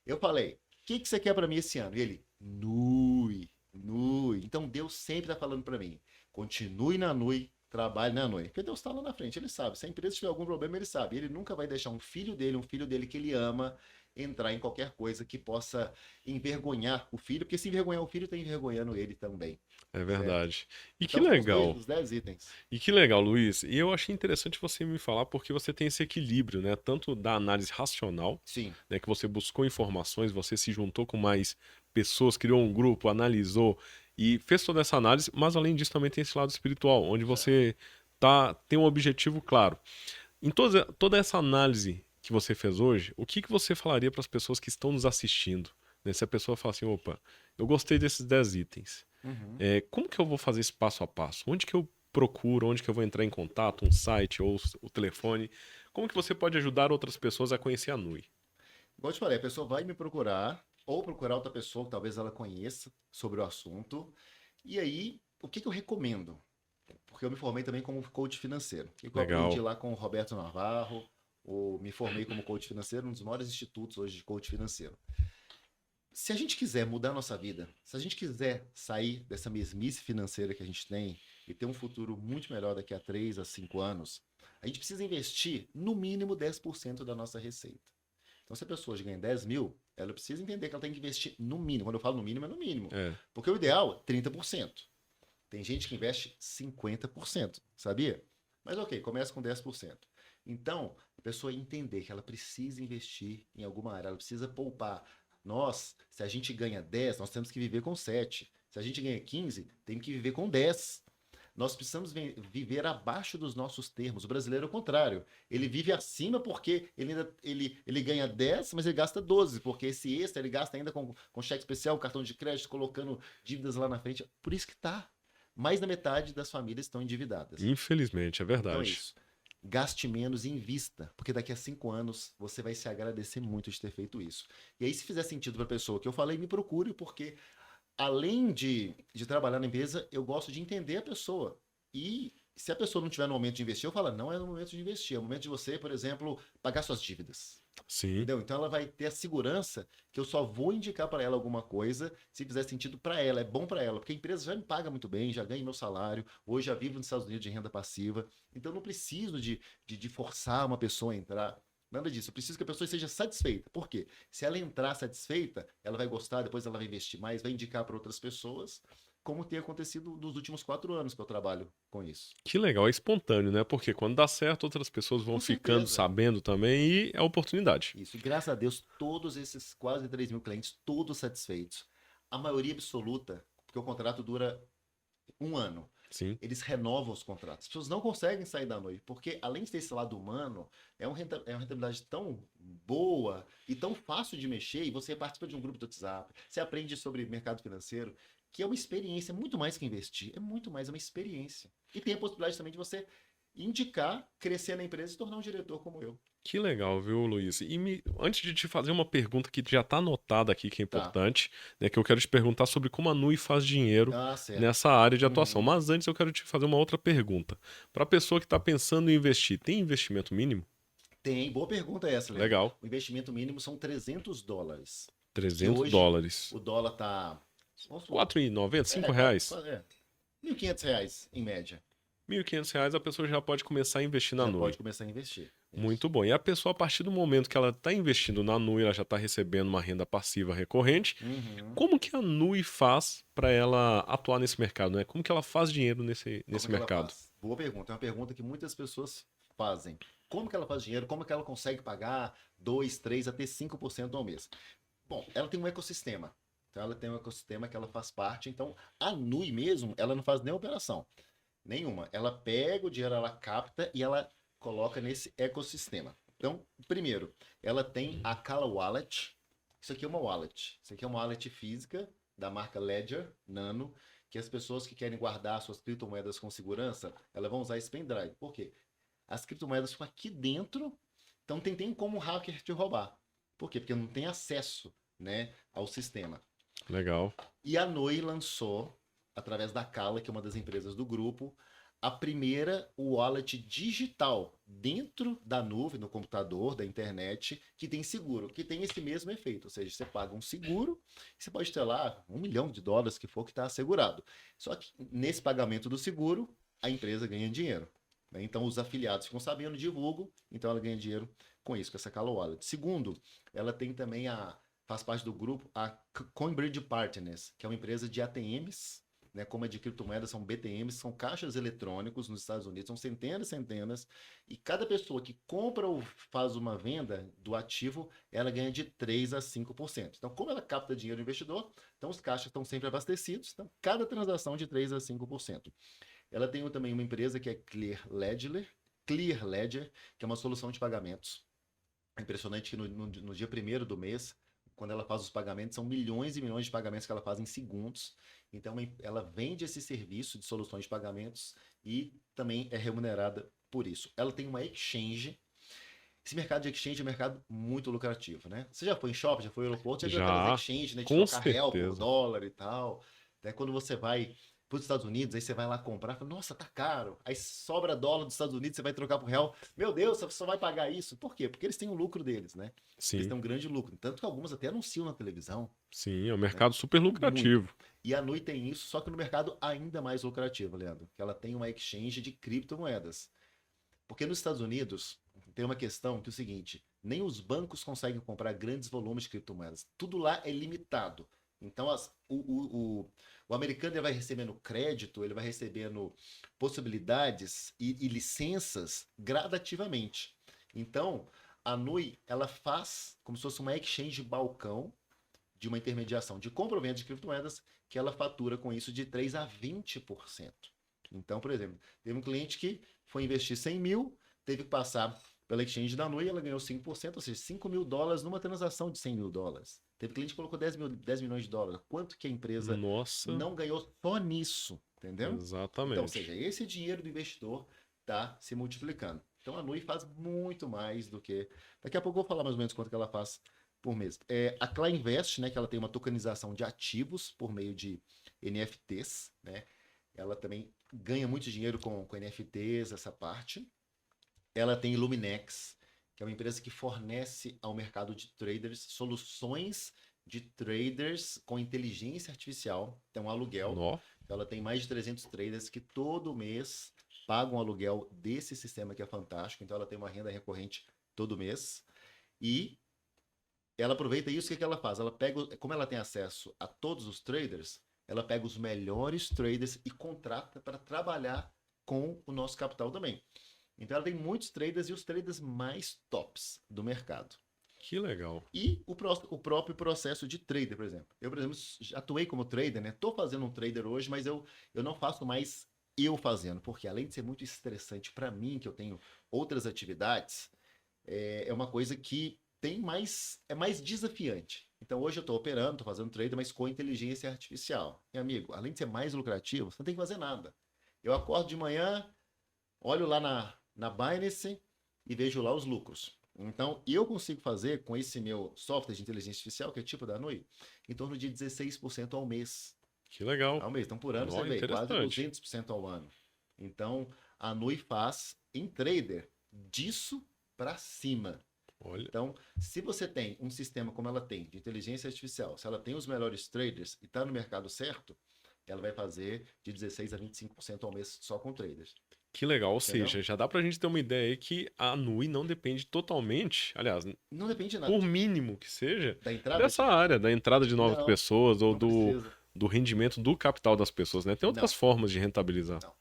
Eu falei, o que você quer para mim esse ano? E ele, NUI, NUI. Então Deus sempre está falando para mim, continue na NUI, trabalhe na NUI. Porque Deus está lá na frente, ele sabe. Se a empresa tiver algum problema, ele sabe. Ele nunca vai deixar um filho dele que ele ama, entrar em qualquer coisa que possa envergonhar o filho, porque se envergonhar o filho, está envergonhando ele também. É Certo? verdade. E que Então são legal. os 10 itens. E que legal, Luiz. E eu achei interessante você me falar porque você tem esse equilíbrio, né? Tanto da análise racional, Sim. né? Que você buscou informações, você se juntou com mais pessoas, criou um grupo, analisou e fez toda essa análise, mas além disso também tem esse lado espiritual, onde você tem um objetivo claro. Em toda essa análise que você fez hoje, o que você falaria para as pessoas que estão nos assistindo? Né? Se a pessoa fala assim, opa, eu gostei desses 10 itens. Uhum. Como que eu vou fazer esse passo a passo? Onde que eu procuro? Onde que eu vou entrar em contato? Um site ou o telefone? Como que você pode ajudar outras pessoas a conhecer a NUI? Igual eu te falei, a pessoa vai me procurar, ou procurar outra pessoa que talvez ela conheça sobre o assunto. E aí, o que eu recomendo? Porque eu me formei também como coach financeiro. O que eu aprendi Legal. lá com o Roberto Navarro, ou me formei como coach financeiro, um dos maiores institutos hoje de coach financeiro. Se a gente quiser mudar a nossa vida, se a gente quiser sair dessa mesmice financeira que a gente tem e ter um futuro muito melhor daqui a 3 a 5 anos, a gente precisa investir no mínimo 10% da nossa receita. Então, se a pessoa hoje ganha 10 mil, ela precisa entender que ela tem que investir no mínimo. Quando eu falo no mínimo, é no mínimo. É, Porque o ideal é 30%. Tem gente que investe 50%, sabia? Mas ok, começa com 10%. Então, a pessoa entender que ela precisa investir em alguma área, ela precisa poupar. Nós, se a gente ganha 10, nós temos que viver com 7. Se a gente ganha 15, tem que viver com 10. Nós precisamos viver abaixo dos nossos termos. O brasileiro é o contrário. Ele vive acima porque ele ganha 10, mas ele gasta 12, porque esse extra ele gasta ainda com cheque especial, cartão de crédito, colocando dívidas lá na frente. Por isso que tá. Mais da metade das famílias estão endividadas. Infelizmente, é Então é verdade. isso. Gaste menos e invista, porque daqui a 5 anos você vai se agradecer muito de ter feito isso. E aí, se fizer sentido para a pessoa que eu falei, me procure, porque além de trabalhar na empresa, eu gosto de entender a pessoa. E se a pessoa não tiver no momento de investir, eu falo, não é no momento de investir, é o momento de você, por exemplo, pagar suas dívidas. Sim. Entendeu? Então ela vai ter a segurança que eu só vou indicar para ela alguma coisa se fizer sentido para ela, é bom para ela, porque a empresa já me paga muito bem, já ganha meu salário, hoje já vivo nos Estados Unidos de renda passiva, então eu não preciso de forçar uma pessoa a entrar. Nada disso. Eu preciso que a pessoa seja satisfeita. Por quê? Se ela entrar satisfeita, ela vai gostar, depois ela vai investir mais, vai indicar para outras pessoas, como tem acontecido nos últimos 4 anos que eu trabalho com isso. Que legal, é espontâneo, né? Porque quando dá certo, outras pessoas vão Com ficando certeza. sabendo também e é oportunidade. Isso. E graças a Deus, todos esses quase 3 mil clientes, todos satisfeitos. A maioria absoluta, porque o contrato dura 1 ano. Sim. Eles renovam os contratos. As pessoas não conseguem sair da noite, porque além de ter esse lado humano, é uma rentabilidade tão boa e tão fácil de mexer, e você participa de um grupo do WhatsApp, você aprende sobre mercado financeiro, que é uma experiência, muito mais que investir, é muito mais uma experiência. E tem a possibilidade também de você indicar, crescer na empresa e se tornar um diretor como eu. Que legal, viu, Luiz? E antes de te fazer uma pergunta que já está anotada aqui, que é Tá. importante, né, que eu quero te perguntar sobre como a Nui faz dinheiro Ah, certo. nessa área de atuação. Uhum. Mas antes eu quero te fazer uma outra pergunta. Para a pessoa que está pensando em investir, tem investimento mínimo? Tem, boa pergunta essa, Leandro. Legal. O investimento mínimo são US$ 300. Que 300 hoje dólares. o dólar tá, vamos supor, 4,90, é, 5 reais. R$ 1.500 em média. R$ 1.500 a pessoa já pode começar a investir na Já Nui. pode começar a investir. Isso. Muito bom. E a pessoa, a partir do momento que ela está investindo na Nui, ela já está recebendo uma renda passiva recorrente. Uhum. Como que a Nui faz para ela atuar nesse mercado, né? Como que ela faz dinheiro Como nesse que ela mercado? faz? Boa pergunta. É uma pergunta que muitas pessoas fazem. Como que ela faz dinheiro? Como que ela consegue pagar 2, 3 até 5% ao mês? Bom, ela tem um ecossistema. Então ela tem um ecossistema que ela faz parte. Então a Nui mesmo, ela não faz nem operação. Nenhuma. Ela pega o dinheiro, ela capta e ela coloca nesse ecossistema. Então, primeiro, ela tem a Kala Wallet. Isso aqui é uma wallet. Isso aqui é uma wallet física da marca Ledger Nano, que as pessoas que querem guardar suas criptomoedas com segurança, elas vão usar esse pendrive. Por quê? As criptomoedas ficam aqui dentro, então tem como um hacker te roubar. Por quê? Porque não tem acesso, né, ao sistema. Legal. E a Noi lançou, através da Kala, que é uma das empresas do grupo, a primeira wallet digital dentro da nuvem, no computador, da internet, que tem seguro, que tem esse mesmo efeito. Ou seja, você paga um seguro, você pode ter lá US$ 1 milhão que for que está assegurado. Só que nesse pagamento do seguro, a empresa ganha dinheiro. Né? Então os afiliados ficam sabendo, divulgam, então ela ganha dinheiro com isso, com essa Kala Wallet. Segundo, ela tem também faz parte do grupo a Coinbridge Partners, que é uma empresa de ATMs, né, como é de criptomoedas, são BTMs, são caixas eletrônicos nos Estados Unidos, são centenas e centenas, e cada pessoa que compra ou faz uma venda do ativo, ela ganha de 3 a 5%. Então, como ela capta dinheiro do investidor, então os caixas estão sempre abastecidos, então cada transação de 3 a 5%. Ela tem também uma empresa que é Clear Ledger, que é uma solução de pagamentos. É impressionante que no dia 1º do mês, quando ela faz os pagamentos, são milhões e milhões de pagamentos que ela faz em segundos. Então, ela vende esse serviço de soluções de pagamentos e também é remunerada por isso. Ela tem uma exchange. Esse mercado de exchange é um mercado muito lucrativo, né? Você já foi em shopping, já foi no aeroporto, já viu aquelas Já, exchanges, né, de com trocar real por certeza. dólar e tal. Até quando você vai para os Estados Unidos, aí você vai lá comprar, fala, nossa, tá caro. Aí sobra dólar dos Estados Unidos, você vai trocar por real. Meu Deus, você só vai pagar isso. Por quê? Porque eles têm o lucro deles, né? Eles Sim, têm um grande lucro. Tanto que algumas até anunciam na televisão, sim, é um né? mercado super Muito. lucrativo. E a Nui tem isso, só que no mercado ainda mais lucrativo, Leandro. Que ela tem uma exchange de criptomoedas. Porque nos Estados Unidos tem uma questão que é o seguinte: nem os bancos conseguem comprar grandes volumes de criptomoedas. Tudo lá é limitado. Então, o americano ele vai recebendo crédito, ele vai recebendo possibilidades e licenças gradativamente. Então, a Nui, ela faz como se fosse uma exchange de balcão de uma intermediação de compra ou venda de criptomoedas que ela fatura com isso de 3 a 20%. Então, por exemplo, teve um cliente que foi investir 100 mil, teve que passar pela exchange da Nui, ela ganhou 5%, ou seja, $5.000 numa transação de $100.000. Teve cliente que colocou 10 milhões de dólares. Quanto que a empresa Nossa, não ganhou só nisso, entendeu? Então, ou exatamente. seja, esse dinheiro do investidor está se multiplicando. Então, a Nui faz muito mais do que... Daqui a pouco eu vou falar mais ou menos quanto que ela faz por mês. A Clá Invest, né, que ela tem uma tokenização de ativos por meio de NFTs, né? Ela também ganha muito dinheiro com NFTs, essa parte. Ela tem Luminex, que é uma empresa que fornece ao mercado de traders soluções de traders com inteligência artificial. Então, aluguel. Nó, Ela tem mais de 300 traders que todo mês pagam aluguel desse sistema que é fantástico. Então, ela tem uma renda recorrente todo mês. E ela aproveita isso, o que ela faz? Ela pega, como ela tem acesso a todos os traders, ela pega os melhores traders e contrata para trabalhar com o nosso capital também. Então ela tem muitos traders e os traders mais tops do mercado. que legal. E o próprio processo de trader, por exemplo. Eu, por exemplo, já atuei como trader, né? Estou fazendo um trader hoje, mas eu não faço mais eu fazendo, porque além de ser muito estressante para mim, que eu tenho outras atividades, é uma coisa que é mais desafiante. Então hoje eu estou operando, estou fazendo trader, mas com inteligência artificial. Meu amigo, além de ser mais lucrativo, você não tem que fazer nada. Eu acordo de manhã, olho lá na Binance e vejo lá os lucros. Então, eu consigo fazer com esse meu software de inteligência artificial, que é tipo da Nui, em torno de 16% ao mês. Que legal. Ao mês. Então, por ano, Nó, você vê, quase interessante. 200% ao ano. Então, a Nui faz em trader disso para cima. Olha, Então, se você tem um sistema como ela tem, de inteligência artificial, se ela tem os melhores traders e está no mercado certo, ela vai fazer de 16 a 25% ao mês só com traders. que legal. Ou Entendeu? seja, já dá pra gente ter uma ideia aí que a Nui não depende totalmente, aliás, Não depende de nada. por mínimo que seja, Da entrada dessa de. área, da entrada de novas Não, pessoas ou não precisa. do rendimento do capital das pessoas, né? Tem outras Não, formas de rentabilizar. não.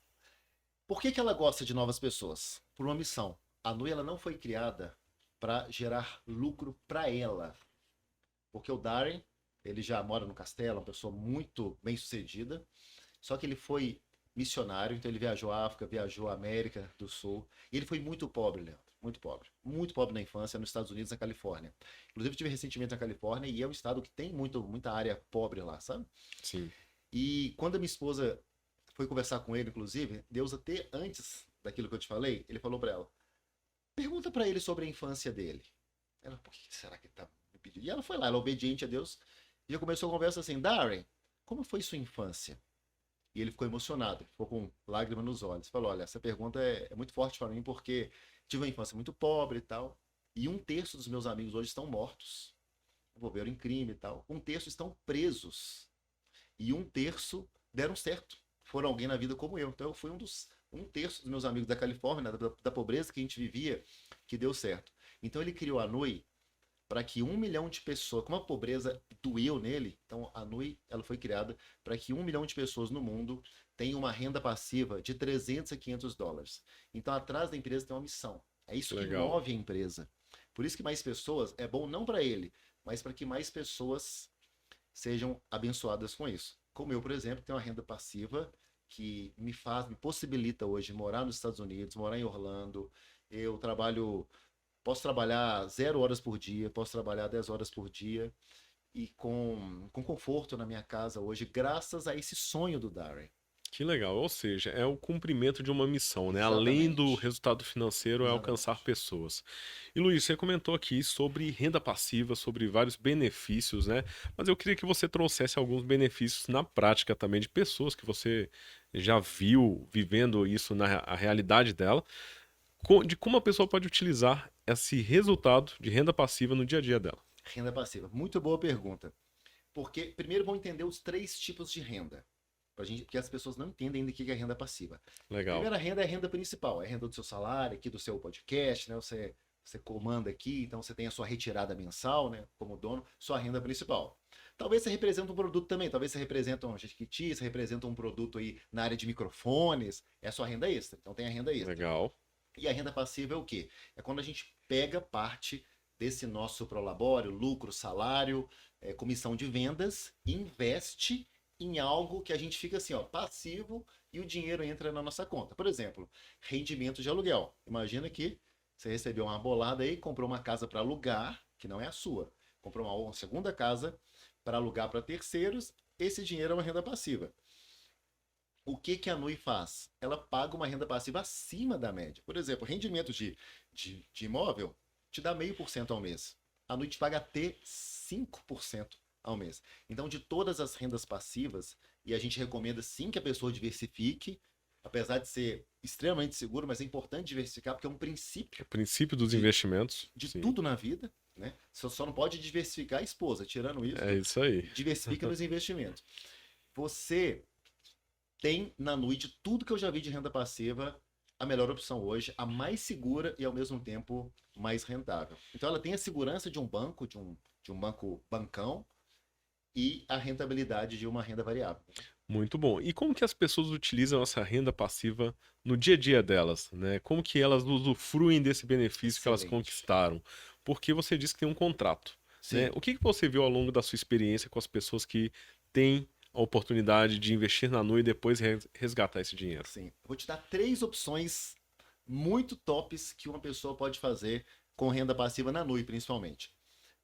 Por que ela gosta de novas pessoas? Por uma missão. A Nui ela não foi criada para gerar lucro para ela. Porque o Darren, ele já mora no castelo, uma pessoa muito bem sucedida. Só que ele foi missionário, então ele viajou à África, viajou à América do Sul. E ele foi muito pobre, Leandro. Muito pobre. Muito pobre na infância, nos Estados Unidos, na Califórnia. Inclusive, eu estive recentemente na Califórnia e é um estado que tem muita área pobre lá, sabe? Sim. E quando a minha esposa foi conversar com ele, inclusive, Deus até antes daquilo que eu te falei, ele falou para ela: pergunta para ele sobre a infância dele. Ela, por que será que ele tá me pedindo? E ela foi lá, ela é obediente a Deus, e já começou a conversa assim: Darren, como foi sua infância? E ele ficou emocionado, ficou com lágrimas nos olhos. Falou: olha, essa pergunta é muito forte para mim porque tive uma infância muito pobre e tal. E 1/3 dos meus amigos hoje estão mortos, envolveram em crime e tal. 1/3 estão presos. E 1/3 deram certo. Foram alguém na vida como eu. Então eu fui 1/3 dos meus amigos da Califórnia, da pobreza que a gente vivia, que deu certo. Então ele criou a Nui para que 1 milhão de pessoas, como a pobreza doeu nele, então a Nui ela foi criada para que 1 milhão de pessoas no mundo tenham uma renda passiva de 300 a 500 dólares. Então atrás da empresa tem uma missão. É Que isso que legal. move a empresa. Por isso que mais pessoas, é bom não para ele, mas para que mais pessoas sejam abençoadas com isso. Como eu, por exemplo, tenho uma renda passiva que me possibilita hoje morar nos Estados Unidos, morar em Orlando. Eu posso trabalhar 0 horas por dia, posso trabalhar 10 horas por dia e com conforto na minha casa hoje, graças a esse sonho do Darren. Que legal. Ou seja, é o cumprimento de uma missão, né? Além do Exatamente. resultado financeiro, é alcançar Exatamente. pessoas. E Luiz, você comentou aqui sobre renda passiva, sobre vários benefícios, né? Mas eu queria que você trouxesse alguns benefícios na prática também de pessoas que você já viu vivendo isso na a realidade dela, de como a pessoa pode utilizar esse resultado de renda passiva no dia a dia dela. Renda passiva. Muito boa pergunta. Porque primeiro vamos entender os 3 tipos de renda. Porque as pessoas não entendem ainda o que é renda passiva. Legal. Primeira renda é a renda principal, é a renda do seu salário, aqui do seu podcast, né? Você comanda aqui, então você tem a sua retirada mensal, né? Como dono, sua renda principal. Talvez você represente um produto também, talvez você represente um Jequiti, você representa um produto aí na área de microfones, é a sua renda extra. Então tem a renda extra. Legal. E a renda passiva é o quê? É quando a gente pega parte desse nosso prolabório, lucro, salário, comissão de vendas, e investe em algo que a gente fica assim, ó, passivo e o dinheiro entra na nossa conta. Por exemplo, rendimento de aluguel. Imagina que você recebeu uma bolada aí, comprou uma casa para alugar, que não é a sua. Comprou uma segunda casa para alugar para terceiros, esse dinheiro é uma renda passiva. O que que a NUI faz? Ela paga uma renda passiva acima da média. Por exemplo, rendimento de imóvel te dá 0,5% ao mês. A NUI te paga até 5% ao mês. Então, de todas as rendas passivas, e a gente recomenda sim que a pessoa diversifique, apesar de ser extremamente seguro, mas é importante diversificar porque é um princípio O princípio dos de, investimentos. de Sim. tudo na vida, né? Você só não pode diversificar a esposa. Tirando isso, É isso aí. diversifica nos investimentos. Você tem na NUI de tudo que eu já vi de renda passiva a melhor opção hoje, a mais segura e ao mesmo tempo mais rentável. Então ela tem a segurança de um banco, de um banco bancão e a rentabilidade de uma renda variável. Muito bom. E como que as pessoas utilizam essa renda passiva no dia a dia delas, né? Como que elas usufruem desse benefício que elas Excelente. conquistaram? Porque você disse que tem um contrato, né? Sim. O que que você viu ao longo da sua experiência com as pessoas que têm a oportunidade de investir na NUI e depois resgatar esse dinheiro? Sim. Eu vou te dar 3 opções muito tops que uma pessoa pode fazer com renda passiva na NUI, principalmente.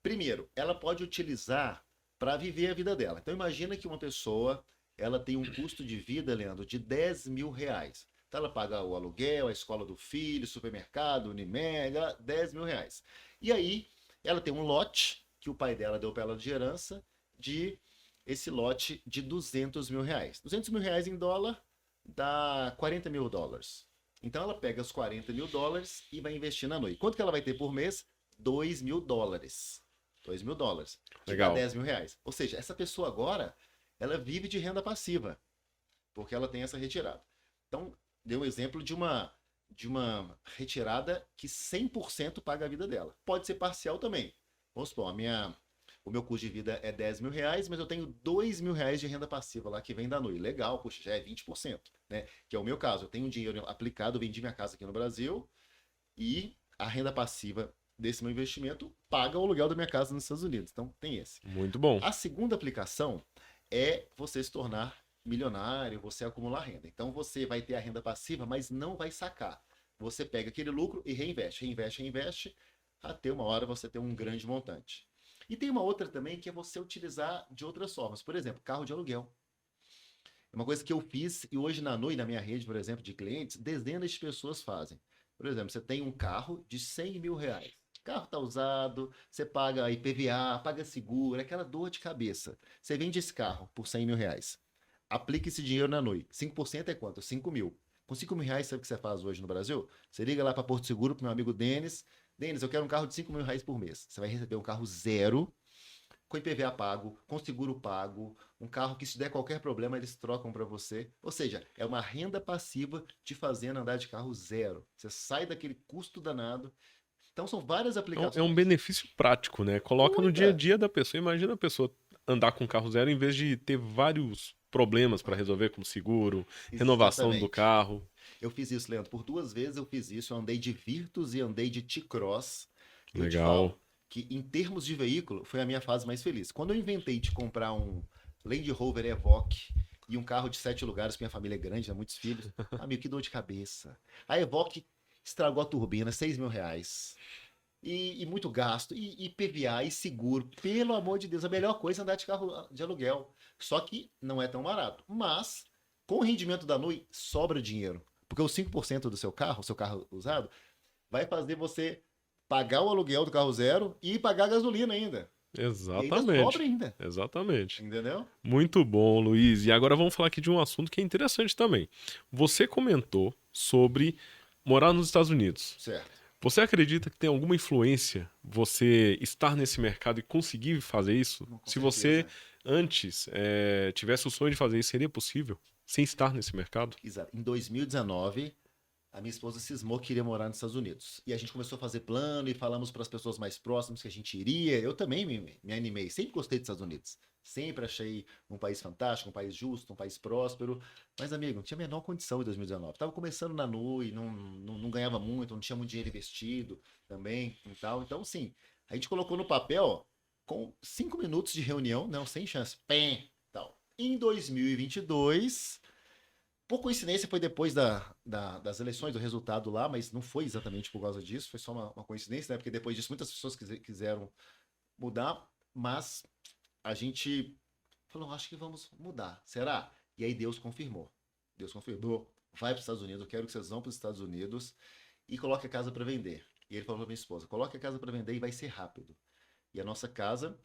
Primeiro, ela pode utilizar para viver a vida dela. Então imagina que uma pessoa ela tem um custo de vida, Leandro, de 10 mil reais. Então ela paga o aluguel, a escola do filho, supermercado, Unimed, 10 mil reais. E aí ela tem um lote que o pai dela deu para ela de herança de esse lote de 200 mil reais. 200 mil reais em dólar dá 40 mil dólares. Então ela pega os 40 mil dólares e vai investir na NUI. Quanto que ela vai ter por mês? 2 mil dólares. 2 mil dólares. Que dá Legal. 10 mil reais. Ou seja, essa pessoa agora, ela vive de renda passiva. Porque ela tem essa retirada. Então, deu um exemplo de uma retirada que 100% paga a vida dela. Pode ser parcial também. Vamos supor, o meu custo de vida é 10 mil reais, mas eu tenho 2 mil reais de renda passiva lá que vem da NUI. Legal, puxa, já é 20%, né? Que é o meu caso. Eu tenho dinheiro aplicado, vendi minha casa aqui no Brasil e a renda passiva desse meu investimento paga o aluguel da minha casa nos Estados Unidos. Então, tem esse. Muito bom. A segunda aplicação é você se tornar milionário, você acumular renda. Então, você vai ter a renda passiva, mas não vai sacar. Você pega aquele lucro e reinveste, reinveste, reinveste, até uma hora você ter um grande montante. E tem uma outra também que é você utilizar de outras formas. Por exemplo, carro de aluguel. É uma coisa que eu fiz e hoje na NUI, na minha rede, por exemplo, de clientes, dezenas de pessoas fazem. Por exemplo, você tem um carro de 100 mil reais. O carro está usado, você paga IPVA, paga seguro, aquela dor de cabeça. Você vende esse carro por 100 mil reais. Aplica esse dinheiro na NUI. 5% é quanto? 5 mil. Com 5 mil reais, sabe o que você faz hoje no Brasil? Você liga lá para Porto Seguro, para meu amigo Denis. Denis, eu quero um carro de 5 mil reais por mês. Você vai receber um carro zero, com IPVA pago, com seguro pago, um carro que se der qualquer problema eles trocam para você. Ou seja, é uma renda passiva te fazendo andar de carro zero. Você sai daquele custo danado. Então são várias aplicações. É um benefício prático, né? Coloca no dia a Muita. dia da pessoa. Imagina a pessoa andar com carro zero em vez de ter vários problemas para resolver, como seguro, renovação do Exatamente. carro. Eu fiz isso, Leandro. Por 2 vezes eu fiz isso. Eu andei de Virtus e andei de T-Cross. Eu te Legal. falo que, em termos de veículo, foi a minha fase mais feliz. Quando eu inventei de comprar um Land Rover Evoque e um carro de 7 lugares, porque minha família é grande, né, muitos filhos, amigo, que dor de cabeça. A Evoque estragou a turbina, 6 mil reais. E muito gasto, e PVA, e seguro. Pelo amor de Deus, a melhor coisa é andar de carro de aluguel. Só que não é tão barato. Mas, com o rendimento da NUI, sobra dinheiro. Porque os 5% do seu carro usado, vai fazer você pagar o aluguel do carro zero e pagar a gasolina ainda. E ainda sobra Exatamente. ainda. Exatamente. Entendeu? Muito bom, Luiz. E agora vamos falar aqui de um assunto que é interessante também. Você comentou sobre morar nos Estados Unidos. Certo. Você acredita que tem alguma influência você estar nesse mercado e conseguir fazer isso? Com Se você certeza. antes tivesse o sonho de fazer isso, seria possível sem estar nesse mercado? Exato. Em 2019, a minha esposa cismou que iria morar nos Estados Unidos. E a gente começou a fazer plano e falamos para as pessoas mais próximas que a gente iria. Eu também me animei, sempre gostei dos Estados Unidos. Sempre achei um país fantástico, um país justo, um país próspero. Mas, amigo, não tinha a menor condição em 2019. Estava começando na NUI, não ganhava muito, não tinha muito dinheiro investido também e tal. Então, sim, a gente colocou no papel com 5 minutos de reunião, não, sem chance. Pém, tal. Em 2022, por coincidência, foi depois das eleições, do resultado lá, mas não foi exatamente por causa disso, foi só uma coincidência, né? Porque depois disso muitas pessoas quiseram mudar, mas a gente falou, acho que vamos mudar. Será? E aí Deus confirmou. Deus confirmou. Vai para os Estados Unidos, eu quero que vocês vão para os Estados Unidos e coloque a casa para vender. E ele falou para minha esposa, coloque a casa para vender e vai ser rápido. E a nossa casa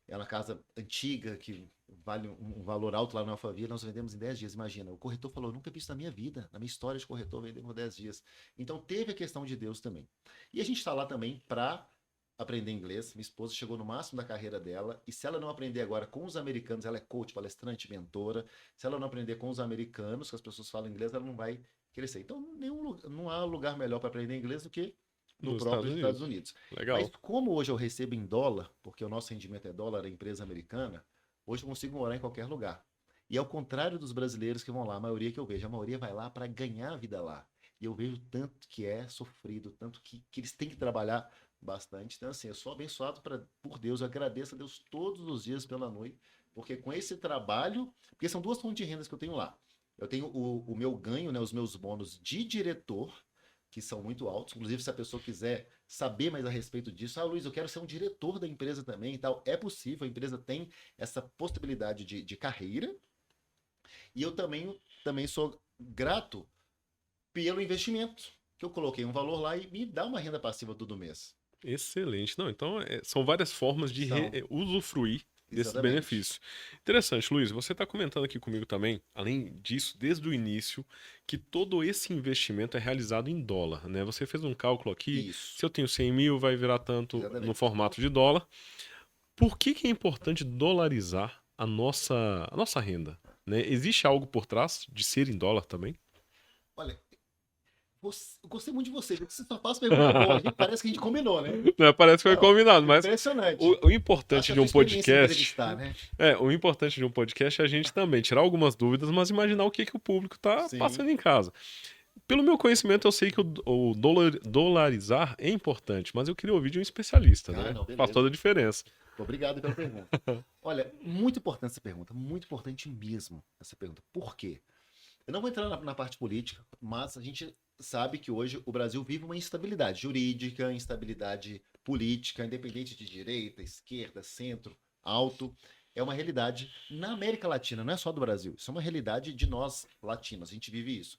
é uma casa antiga que vale um valor alto lá na Alphaville, nós vendemos em 10 dias, imagina. O corretor falou, eu nunca vi isso na minha vida, na minha história de corretor, vendemos em 10 dias. Então teve a questão de Deus também. E a gente está lá também para aprender inglês. Minha esposa chegou no máximo da carreira dela, e se ela não aprender agora com os americanos, ela é coach, palestrante, mentora, se ela não aprender com os americanos, que as pessoas falam inglês, ela não vai crescer. Então não há lugar melhor para aprender inglês do que no Nos próprio Estados Estados Unidos. Unidos. Mas Legal. como hoje eu recebo em dólar, porque o nosso rendimento é dólar, a empresa americana, hoje eu consigo morar em qualquer lugar. E ao contrário dos brasileiros que vão lá, a maioria que eu vejo, a maioria vai lá para ganhar a vida lá. E eu vejo tanto que é sofrido, tanto que eles têm que trabalhar bastante. Então, assim, eu sou abençoado por Deus, eu agradeço a Deus todos os dias pela noite, porque com esse trabalho, porque são duas fontes de rendas que eu tenho lá. Eu tenho o meu ganho, né, os meus bônus de diretor, que são muito altos. Inclusive, se a pessoa quiser saber mais a respeito disso, Luiz, eu quero ser um diretor da empresa também e tal. É possível, a empresa tem essa possibilidade de carreira. E eu também sou grato pelo investimento, que eu coloquei um valor lá e me dá uma renda passiva todo mês. Excelente. Não, então são várias formas de São, usufruir desses exatamente. benefícios. Interessante, Luiz. Você está comentando aqui comigo também, além disso, desde o início, que todo esse investimento é realizado em dólar, né? Você fez um cálculo aqui. Isso, Se eu tenho 100 mil, vai virar tanto no exatamente. formato de dólar. Por que é importante dolarizar a nossa renda? Né? Existe algo por trás de ser em dólar também? Olha, eu gostei muito de você, porque você só faz pergunta boa. Parece que a gente combinou, né? Né, parece que foi Não, combinado, mas impressionante. o Acho importante que é a de tua um experiência em podcast. entrevistar, né? O importante de um podcast é a gente também tirar algumas dúvidas, mas imaginar o que o público tá Sim. passando em casa. Pelo meu conhecimento, eu sei que o dolarizar é importante, mas eu queria ouvir de um especialista, Ah, né? não, Faz toda beleza. a diferença. Obrigado pela pergunta. Olha, muito importante essa pergunta, muito importante mesmo essa pergunta. Por quê? Eu não vou entrar na parte política, mas a gente sabe que hoje o Brasil vive uma instabilidade jurídica, instabilidade política, independente de direita, esquerda, centro, alto. É uma realidade na América Latina, não é só do Brasil. Isso é uma realidade de nós latinos. A gente vive isso.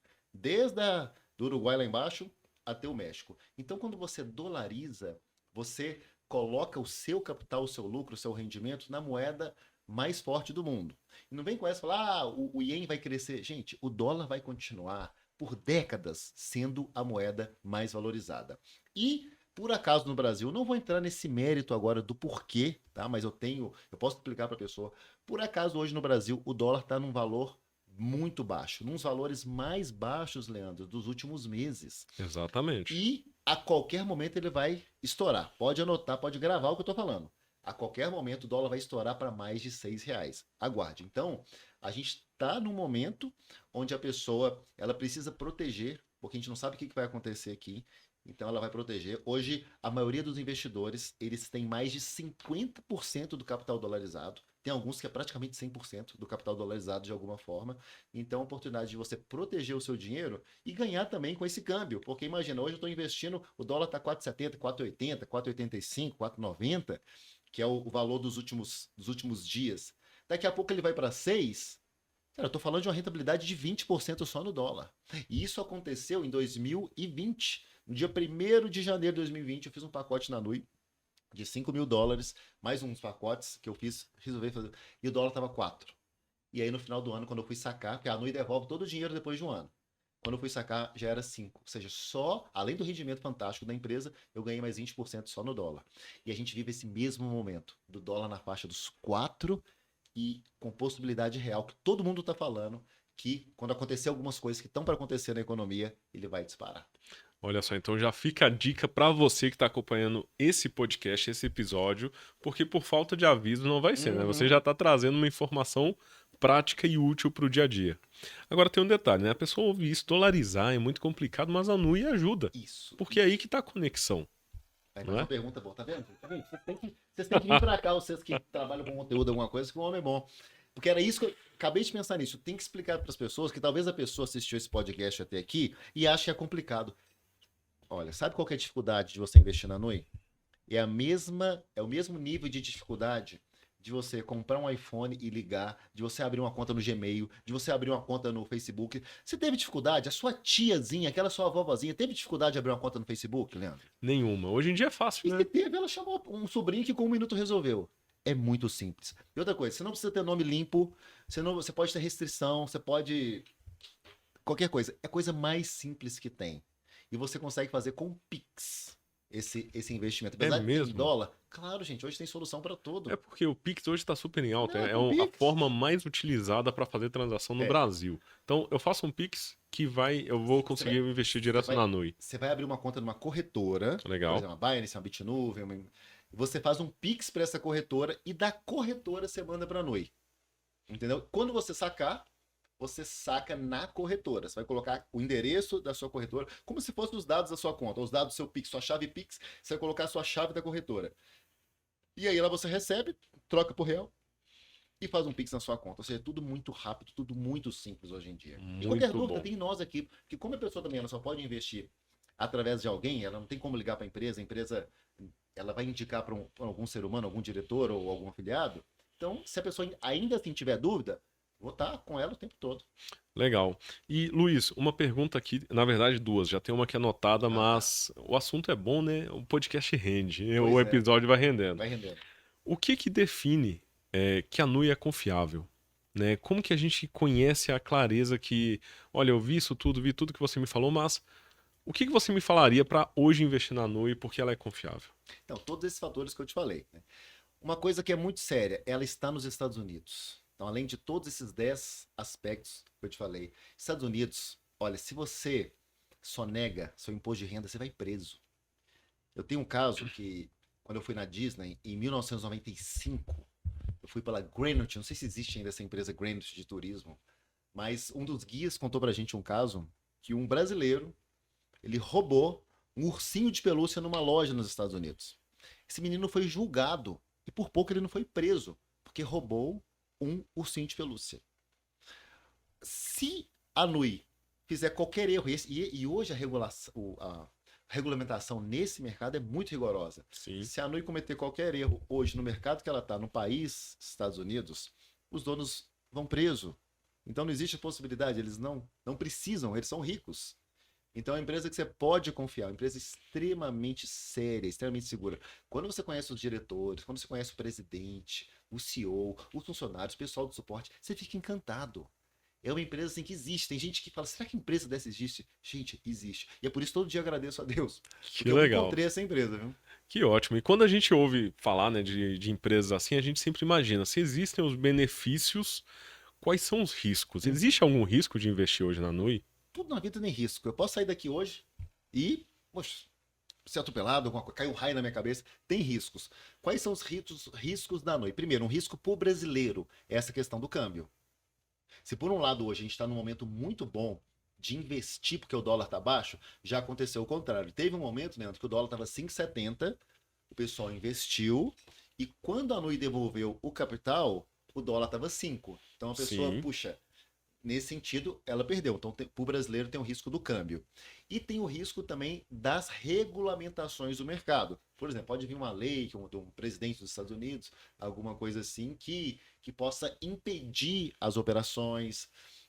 Do Uruguai lá embaixo até o México. Então, quando você dolariza, você coloca o seu capital, o seu lucro, o seu rendimento na moeda mais forte do mundo. E não vem com essa falar, o iene vai crescer. Gente, o dólar vai continuar por décadas sendo a moeda mais valorizada. E, por acaso, no Brasil, não vou entrar nesse mérito agora do porquê, tá? Mas eu posso explicar para a pessoa. Por acaso, hoje no Brasil, o dólar está num valor muito baixo, nos valores mais baixos, Leandro, dos últimos meses. Exatamente. E a qualquer momento ele vai estourar. Pode anotar, pode gravar o que eu estou falando. A qualquer momento o dólar vai estourar para mais de R$ 6. Aguarde. Então, a gente está num momento onde a pessoa ela precisa proteger, porque a gente não sabe o que vai acontecer aqui. Então ela vai proteger. Hoje, a maioria dos investidores, eles têm mais de 50% do capital dolarizado. Tem alguns que é praticamente 100% do capital dolarizado de alguma forma. Então, a oportunidade de você proteger o seu dinheiro e ganhar também com esse câmbio. Porque imagina, hoje eu estou investindo, o dólar está 4,70, 4,80, 4,85, 4,90, que é o valor dos últimos dias. Daqui a pouco ele vai para 6. Cara, eu estou falando de uma rentabilidade de 20% só no dólar. E isso aconteceu em 2020. No dia 1º de janeiro de 2020, eu fiz um pacote na NUI de US$ 5.000, mais uns pacotes que eu fiz, resolvi fazer, e o dólar estava 4. E aí no final do ano, quando eu fui sacar, porque a NUI devolve todo o dinheiro depois de um ano. Quando eu fui sacar, já era 5. Ou seja, só, além do rendimento fantástico da empresa, eu ganhei mais 20% só no dólar. E a gente vive esse mesmo momento, do dólar na faixa dos 4 e com possibilidade real, que todo mundo está falando, que quando acontecer algumas coisas que estão para acontecer na economia, ele vai disparar. Olha só, então já fica a dica para você que está acompanhando esse podcast, esse episódio, porque por falta de aviso não vai ser, né? Você já está trazendo uma informação prática e útil para o dia a dia. Agora tem um detalhe, né? A pessoa ouve isso, dolarizar é muito complicado, mas a NUI ajuda, Isso. porque é aí que está a conexão. Aí Não faz é? uma pergunta boa, tá vendo? Tá vendo? Vocês têm que vir pra cá, vocês que trabalham com conteúdo, alguma coisa, que o homem é bom. Porque era isso que eu acabei de pensar nisso. Tem que explicar para as pessoas que talvez a pessoa assistiu esse podcast até aqui e ache que é complicado. Olha, sabe qual que é a dificuldade de você investir na Nui? É o mesmo nível de dificuldade de você comprar um iPhone e ligar, de você abrir uma conta no Gmail, de você abrir uma conta no Facebook. Você teve dificuldade? A sua tiazinha, aquela sua vovozinha, teve dificuldade de abrir uma conta no Facebook, Leandro? Nenhuma. Hoje em dia é fácil, E né? se teve, ela chamou um sobrinho que com um minuto resolveu. É muito simples. E outra coisa, você não precisa ter nome limpo, você pode ter restrição, você pode. Qualquer coisa. É a coisa mais simples que tem. E você consegue fazer com Pix esse investimento. É Apesar de ter em mesmo. dólar, claro, gente, hoje tem solução para É tudo. porque o Pix hoje está super em alta. Não, É com a Pix. forma mais utilizada para fazer transação no É, Brasil. Então, eu faço um Pix que eu vou você conseguir vai, investir você direto vai, na Nui. você vai abrir uma conta numa corretora, por Legal. exemplo, uma Binance, uma Bitnuvem, você faz um Pix para essa corretora e da corretora você manda para a Nui. Entendeu? Quando você saca na corretora. Você vai colocar o endereço da sua corretora, como se fossem os dados da sua conta, os dados do seu Pix, sua chave Pix, você vai colocar a sua chave da corretora. E aí lá você recebe, troca por real e faz um Pix na sua conta. Ou seja, tudo muito rápido, tudo muito simples hoje em dia. E qualquer Muito dúvida, bom. tem nós aqui, porque como a pessoa também ela só pode investir através de alguém, ela não tem como ligar para a empresa ela vai indicar para algum ser humano, algum diretor ou algum afiliado. Então, se a pessoa ainda assim tiver dúvida, vou estar com ela o tempo todo. Legal. E, Luiz, uma pergunta aqui, na verdade duas, já tem uma aqui anotada, Ah, tá. mas o assunto é bom, né? O podcast rende, né? O Pois é, episódio vai rendendo. vai rendendo. O que que define que a Nui é confiável? Né? Como que a gente conhece a clareza que, olha, eu vi isso tudo, vi tudo que você me falou, mas o que que você me falaria para hoje investir na Nui porque ela é confiável? Então, todos esses fatores que eu te falei. Né? Uma coisa que é muito séria, ela está nos Estados Unidos. Então, além de todos esses 10 aspectos que eu te falei, Estados Unidos, olha, se você só nega seu imposto de renda, você vai preso. Eu tenho um caso que, quando eu fui na Disney, em 1995, eu fui pela Greenwich, não sei se existe ainda essa empresa Greenwich de turismo, mas um dos guias contou pra gente um caso que um brasileiro, ele roubou um ursinho de pelúcia numa loja nos Estados Unidos. Esse menino foi julgado e por pouco ele não foi preso, porque roubou um ursinho de pelúcia. Se a Nui fizer qualquer erro, e hoje a regulamentação nesse mercado é muito rigorosa. Sim, Se a Nui cometer qualquer erro hoje no mercado que ela está, no país, Estados Unidos, os donos vão preso. Então não existe a possibilidade, eles não precisam, eles são ricos. Então é uma empresa que você pode confiar, uma empresa extremamente séria, extremamente segura. Quando você conhece os diretores, quando você conhece o presidente, o CEO, os funcionários, o pessoal do suporte, você fica encantado. É uma empresa assim que existe. Tem gente que fala, será que empresa dessa existe? Gente, existe. E é por isso que todo dia eu agradeço a Deus. que Porque eu legal. encontrei essa empresa, viu? Que ótimo. E quando a gente ouve falar, né, de empresas assim, a gente sempre imagina, se existem os benefícios, quais são os riscos? Existe algum risco de investir hoje na Nui? Tudo na vida tem risco. Eu posso sair daqui hoje e, poxa, ser atropelado, cai um raio na minha cabeça. Tem riscos. Quais são os riscos da noite? Primeiro, um risco para o brasileiro é essa questão do câmbio. Se por um lado hoje a gente está num momento muito bom de investir porque o dólar está baixo, já aconteceu o contrário. Teve um momento, Leandro, que o dólar estava 5,70, o pessoal investiu e quando a Nui devolveu o capital, o dólar estava 5. Então a pessoa, Sim, puxa, nesse sentido, ela perdeu. Então, para o brasileiro tem o risco do câmbio. E tem o risco também das regulamentações do mercado. Por exemplo, pode vir uma lei de um presidente dos Estados Unidos, alguma coisa assim, que possa impedir as operações,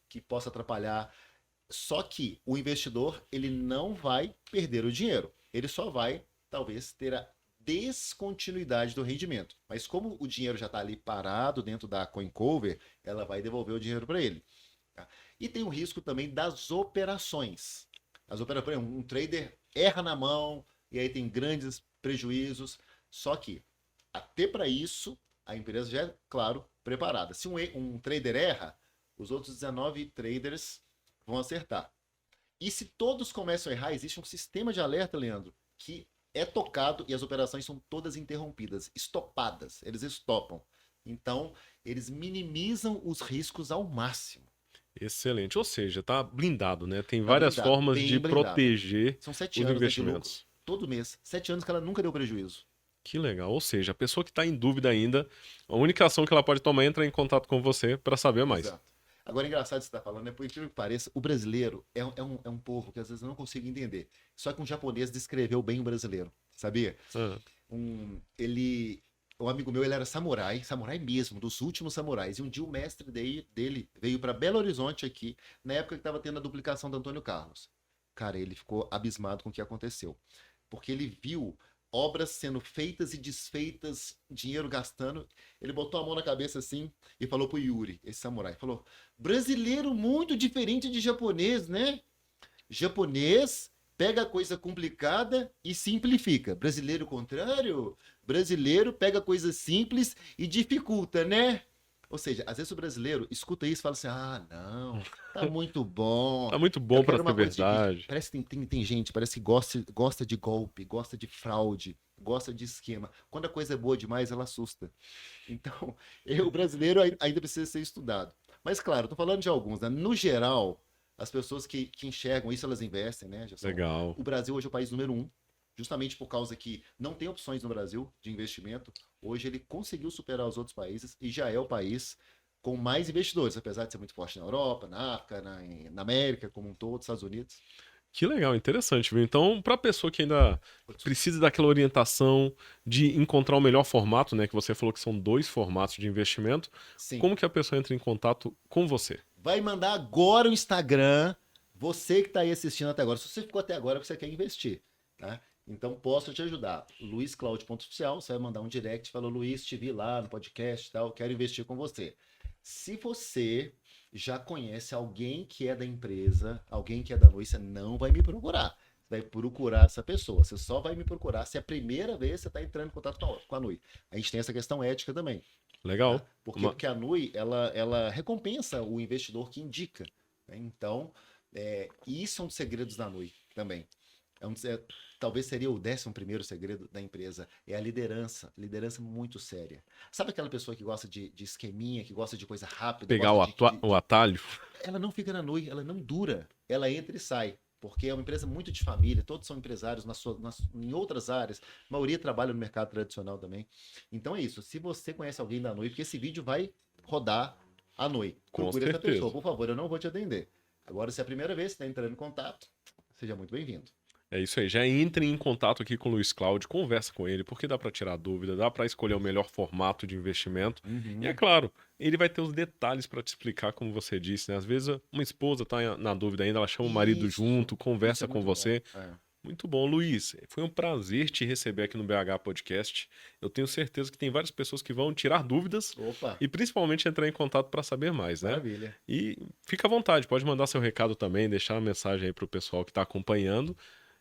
que possa atrapalhar. Só que o investidor ele não vai perder o dinheiro. Ele só vai, talvez, ter a descontinuidade do rendimento. Mas como o dinheiro já está ali parado dentro da CoinCover, ela vai devolver o dinheiro para ele. Tá? E tem o risco também das operações. Por exemplo, um trader erra na mão e aí tem grandes prejuízos. Só que, até para isso, a empresa já é, claro, preparada. Se um trader erra, Os outros 19 traders vão acertar. E se todos começam a errar, existe um sistema de alerta, Leandro, que é tocado e as operações são todas interrompidas, estopadas, eles estopam. Então, eles minimizam os riscos ao máximo. Excelente. Ou seja, tá blindado, né? Tem Tá várias blindado, formas bem de blindado. proteger São 7 os anos né, de lucro, investimentos. todo mês. 7 anos que ela nunca deu prejuízo. Que legal. Ou seja, a pessoa que está em dúvida ainda, a única ação que ela pode tomar é entrar em contato com você para saber mais. Exato. Agora, engraçado você estar falando, né? Por incrível que pareça, o brasileiro é um povo que às vezes eu não consigo entender. Só que um japonês descreveu bem o brasileiro, sabia? Ah, Um amigo meu, ele era samurai, samurai mesmo, dos últimos samurais. E um dia o mestre dele veio para Belo Horizonte aqui, na época que estava tendo a duplicação do Antônio Carlos. Cara, ele ficou abismado com o que aconteceu. Porque ele viu obras sendo feitas e desfeitas, dinheiro gastando. Ele botou a mão na cabeça assim e falou pro Yuri, esse samurai, falou: brasileiro muito diferente de japonês, né? Japonês pega a coisa complicada e simplifica. Brasileiro contrário, brasileiro pega coisa simples e dificulta, né? Ou seja, às vezes o brasileiro escuta isso e fala assim: ah, não, tá muito bom. tá muito Eu bom para quero ser uma coisa verdade. Parece que tem gente, parece que gosta de golpe, gosta de fraude, gosta de esquema. Quando a coisa é boa demais, ela assusta. Então, o brasileiro ainda precisa ser estudado. Mas, claro, tô falando de alguns, né? No geral, as pessoas que enxergam isso, elas investem, né? Legal. O Brasil hoje é o país número 1, justamente por causa que não tem opções no Brasil de investimento. Hoje ele conseguiu superar os outros países e já é o país com mais investidores, apesar de ser muito forte na Europa, na África, na América como um todo, Estados Unidos. Que legal, interessante, viu? Então, para a pessoa que ainda precisa daquela orientação de encontrar o melhor formato, né? Que você falou que são 2 formatos de investimento, Sim. como que a pessoa entra em contato com você? Vai mandar agora o Instagram, você que está aí assistindo até agora. Se você ficou até agora, é porque você quer investir, tá? Então posso te ajudar. luisclaudio.oficial, você vai mandar um direct, falou: Luiz, te vi lá no podcast e tal, quero investir com você. Se você já conhece alguém que é da empresa, alguém que é da Luiz, você não vai me procurar. Você vai procurar essa pessoa. Você só vai me procurar se é a primeira vez que você está entrando em contato com a Nui. A gente tem essa questão ética também. Legal. Tá? Porque a Nui, ela recompensa o investidor que indica. Né? Então, isso é um dos segredos da Nui também. Talvez seria o 11º segredo da empresa, é a liderança muito séria. Sabe aquela pessoa que gosta de esqueminha, que gosta de coisa rápida? Pegar o atalho? Ela não fica na Nui, ela não dura, ela entra e sai. Porque é uma empresa muito de família, todos são empresários em outras áreas, a maioria trabalha no mercado tradicional também. Então é isso, se você conhece alguém da Nui, porque esse vídeo vai rodar à noite, procure essa pessoa, por favor, eu não vou te atender. Agora, se é a primeira vez que está entrando em contato, seja muito bem-vindo. É isso aí, já entre em contato aqui com o Luiz Cláudio, conversa com ele, porque dá para tirar dúvida, dá para escolher o melhor formato de investimento. E é claro, ele vai ter os detalhes para te explicar, como você disse, né? Às vezes uma esposa tá na dúvida ainda, ela chama o marido junto, conversa com você. Muito bom, Luiz. Foi um prazer te receber aqui no BH Podcast. Eu tenho certeza que tem várias pessoas que vão tirar dúvidas e principalmente entrar em contato para saber mais, né? Maravilha. E fica à vontade, pode mandar seu recado também, deixar uma mensagem aí pro pessoal que está acompanhando.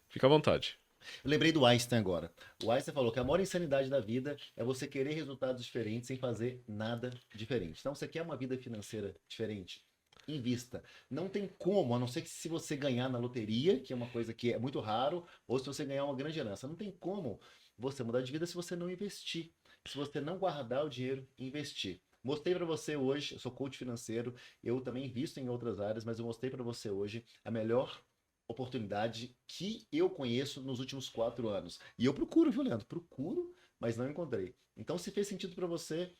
Fica à vontade. Eu lembrei do Einstein agora. O Einstein falou que a maior insanidade da vida é você querer resultados diferentes sem fazer nada diferente. Então, você quer uma vida financeira diferente? Invista. Não tem como, a não ser que se você ganhar na loteria, que é uma coisa que é muito raro, ou se você ganhar uma grande herança. Não tem como você mudar de vida se você não investir. Se você não guardar o dinheiro e investir. Mostrei para você hoje, eu sou coach financeiro, eu também invisto em outras áreas, mas eu mostrei para você hoje a melhor oportunidade que eu conheço nos últimos 4 anos. E eu procuro, viu, Leandro? Procuro, mas não encontrei. Então, se fez sentido para você,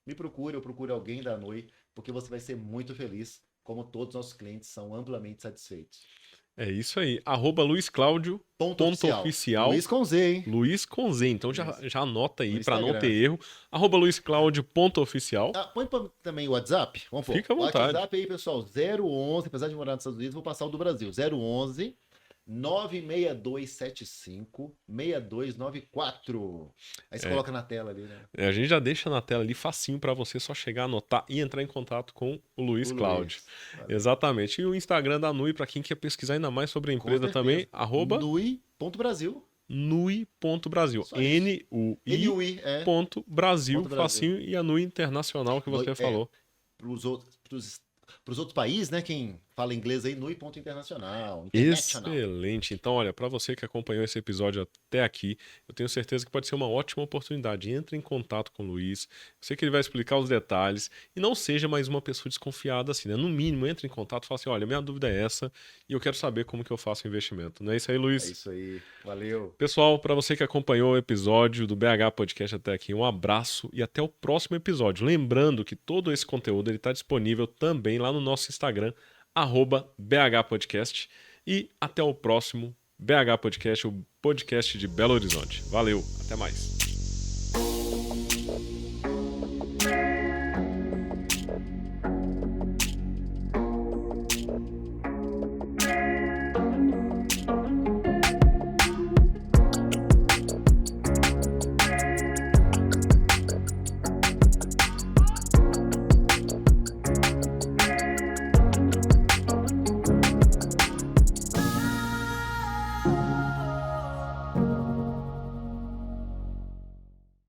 me procure, eu procuro alguém da Nui, porque você vai ser muito feliz, como todos os nossos clientes são amplamente satisfeitos. É isso aí. @luisclaudio.oficial. Luiz com Z, hein? Luiz com Z. Então já anota aí para não ter erro. @luisclaudio.oficial. Põe também o WhatsApp. Vamos pôr. Fica à vontade. O WhatsApp aí, pessoal, 011, apesar de morar nos Estados Unidos, vou passar o do Brasil. 011 96275 6294. Aí você coloca na tela ali, né? A gente já deixa na tela ali facinho para você só chegar, anotar e entrar em contato com o Luiz Cláudio. Exatamente. E o Instagram da Nui, para quem quer pesquisar ainda mais sobre a empresa também, @nui.brasil. Nui.brasil. NUI.brasil, facinho, e a Nui Internacional que você falou. Para os para os outros países, né? Quem fala inglês aí, NUI.internacional, international. Excelente. Então, olha, para você que acompanhou esse episódio até aqui, eu tenho certeza que pode ser uma ótima oportunidade. Entre em contato com o Luiz. Eu sei que ele vai explicar os detalhes e não seja mais uma pessoa desconfiada assim, né? No mínimo, entre em contato e fala assim: olha, minha dúvida é essa e eu quero saber como que eu faço o investimento. Não é isso aí, É Luiz? isso aí. Valeu. Pessoal, para você que acompanhou o episódio do BH Podcast até aqui, um abraço e até o próximo episódio. Lembrando que todo esse conteúdo está disponível também lá no nosso Instagram, @BH Podcast. E até o próximo BH Podcast, o podcast de Belo Horizonte. Valeu, até mais.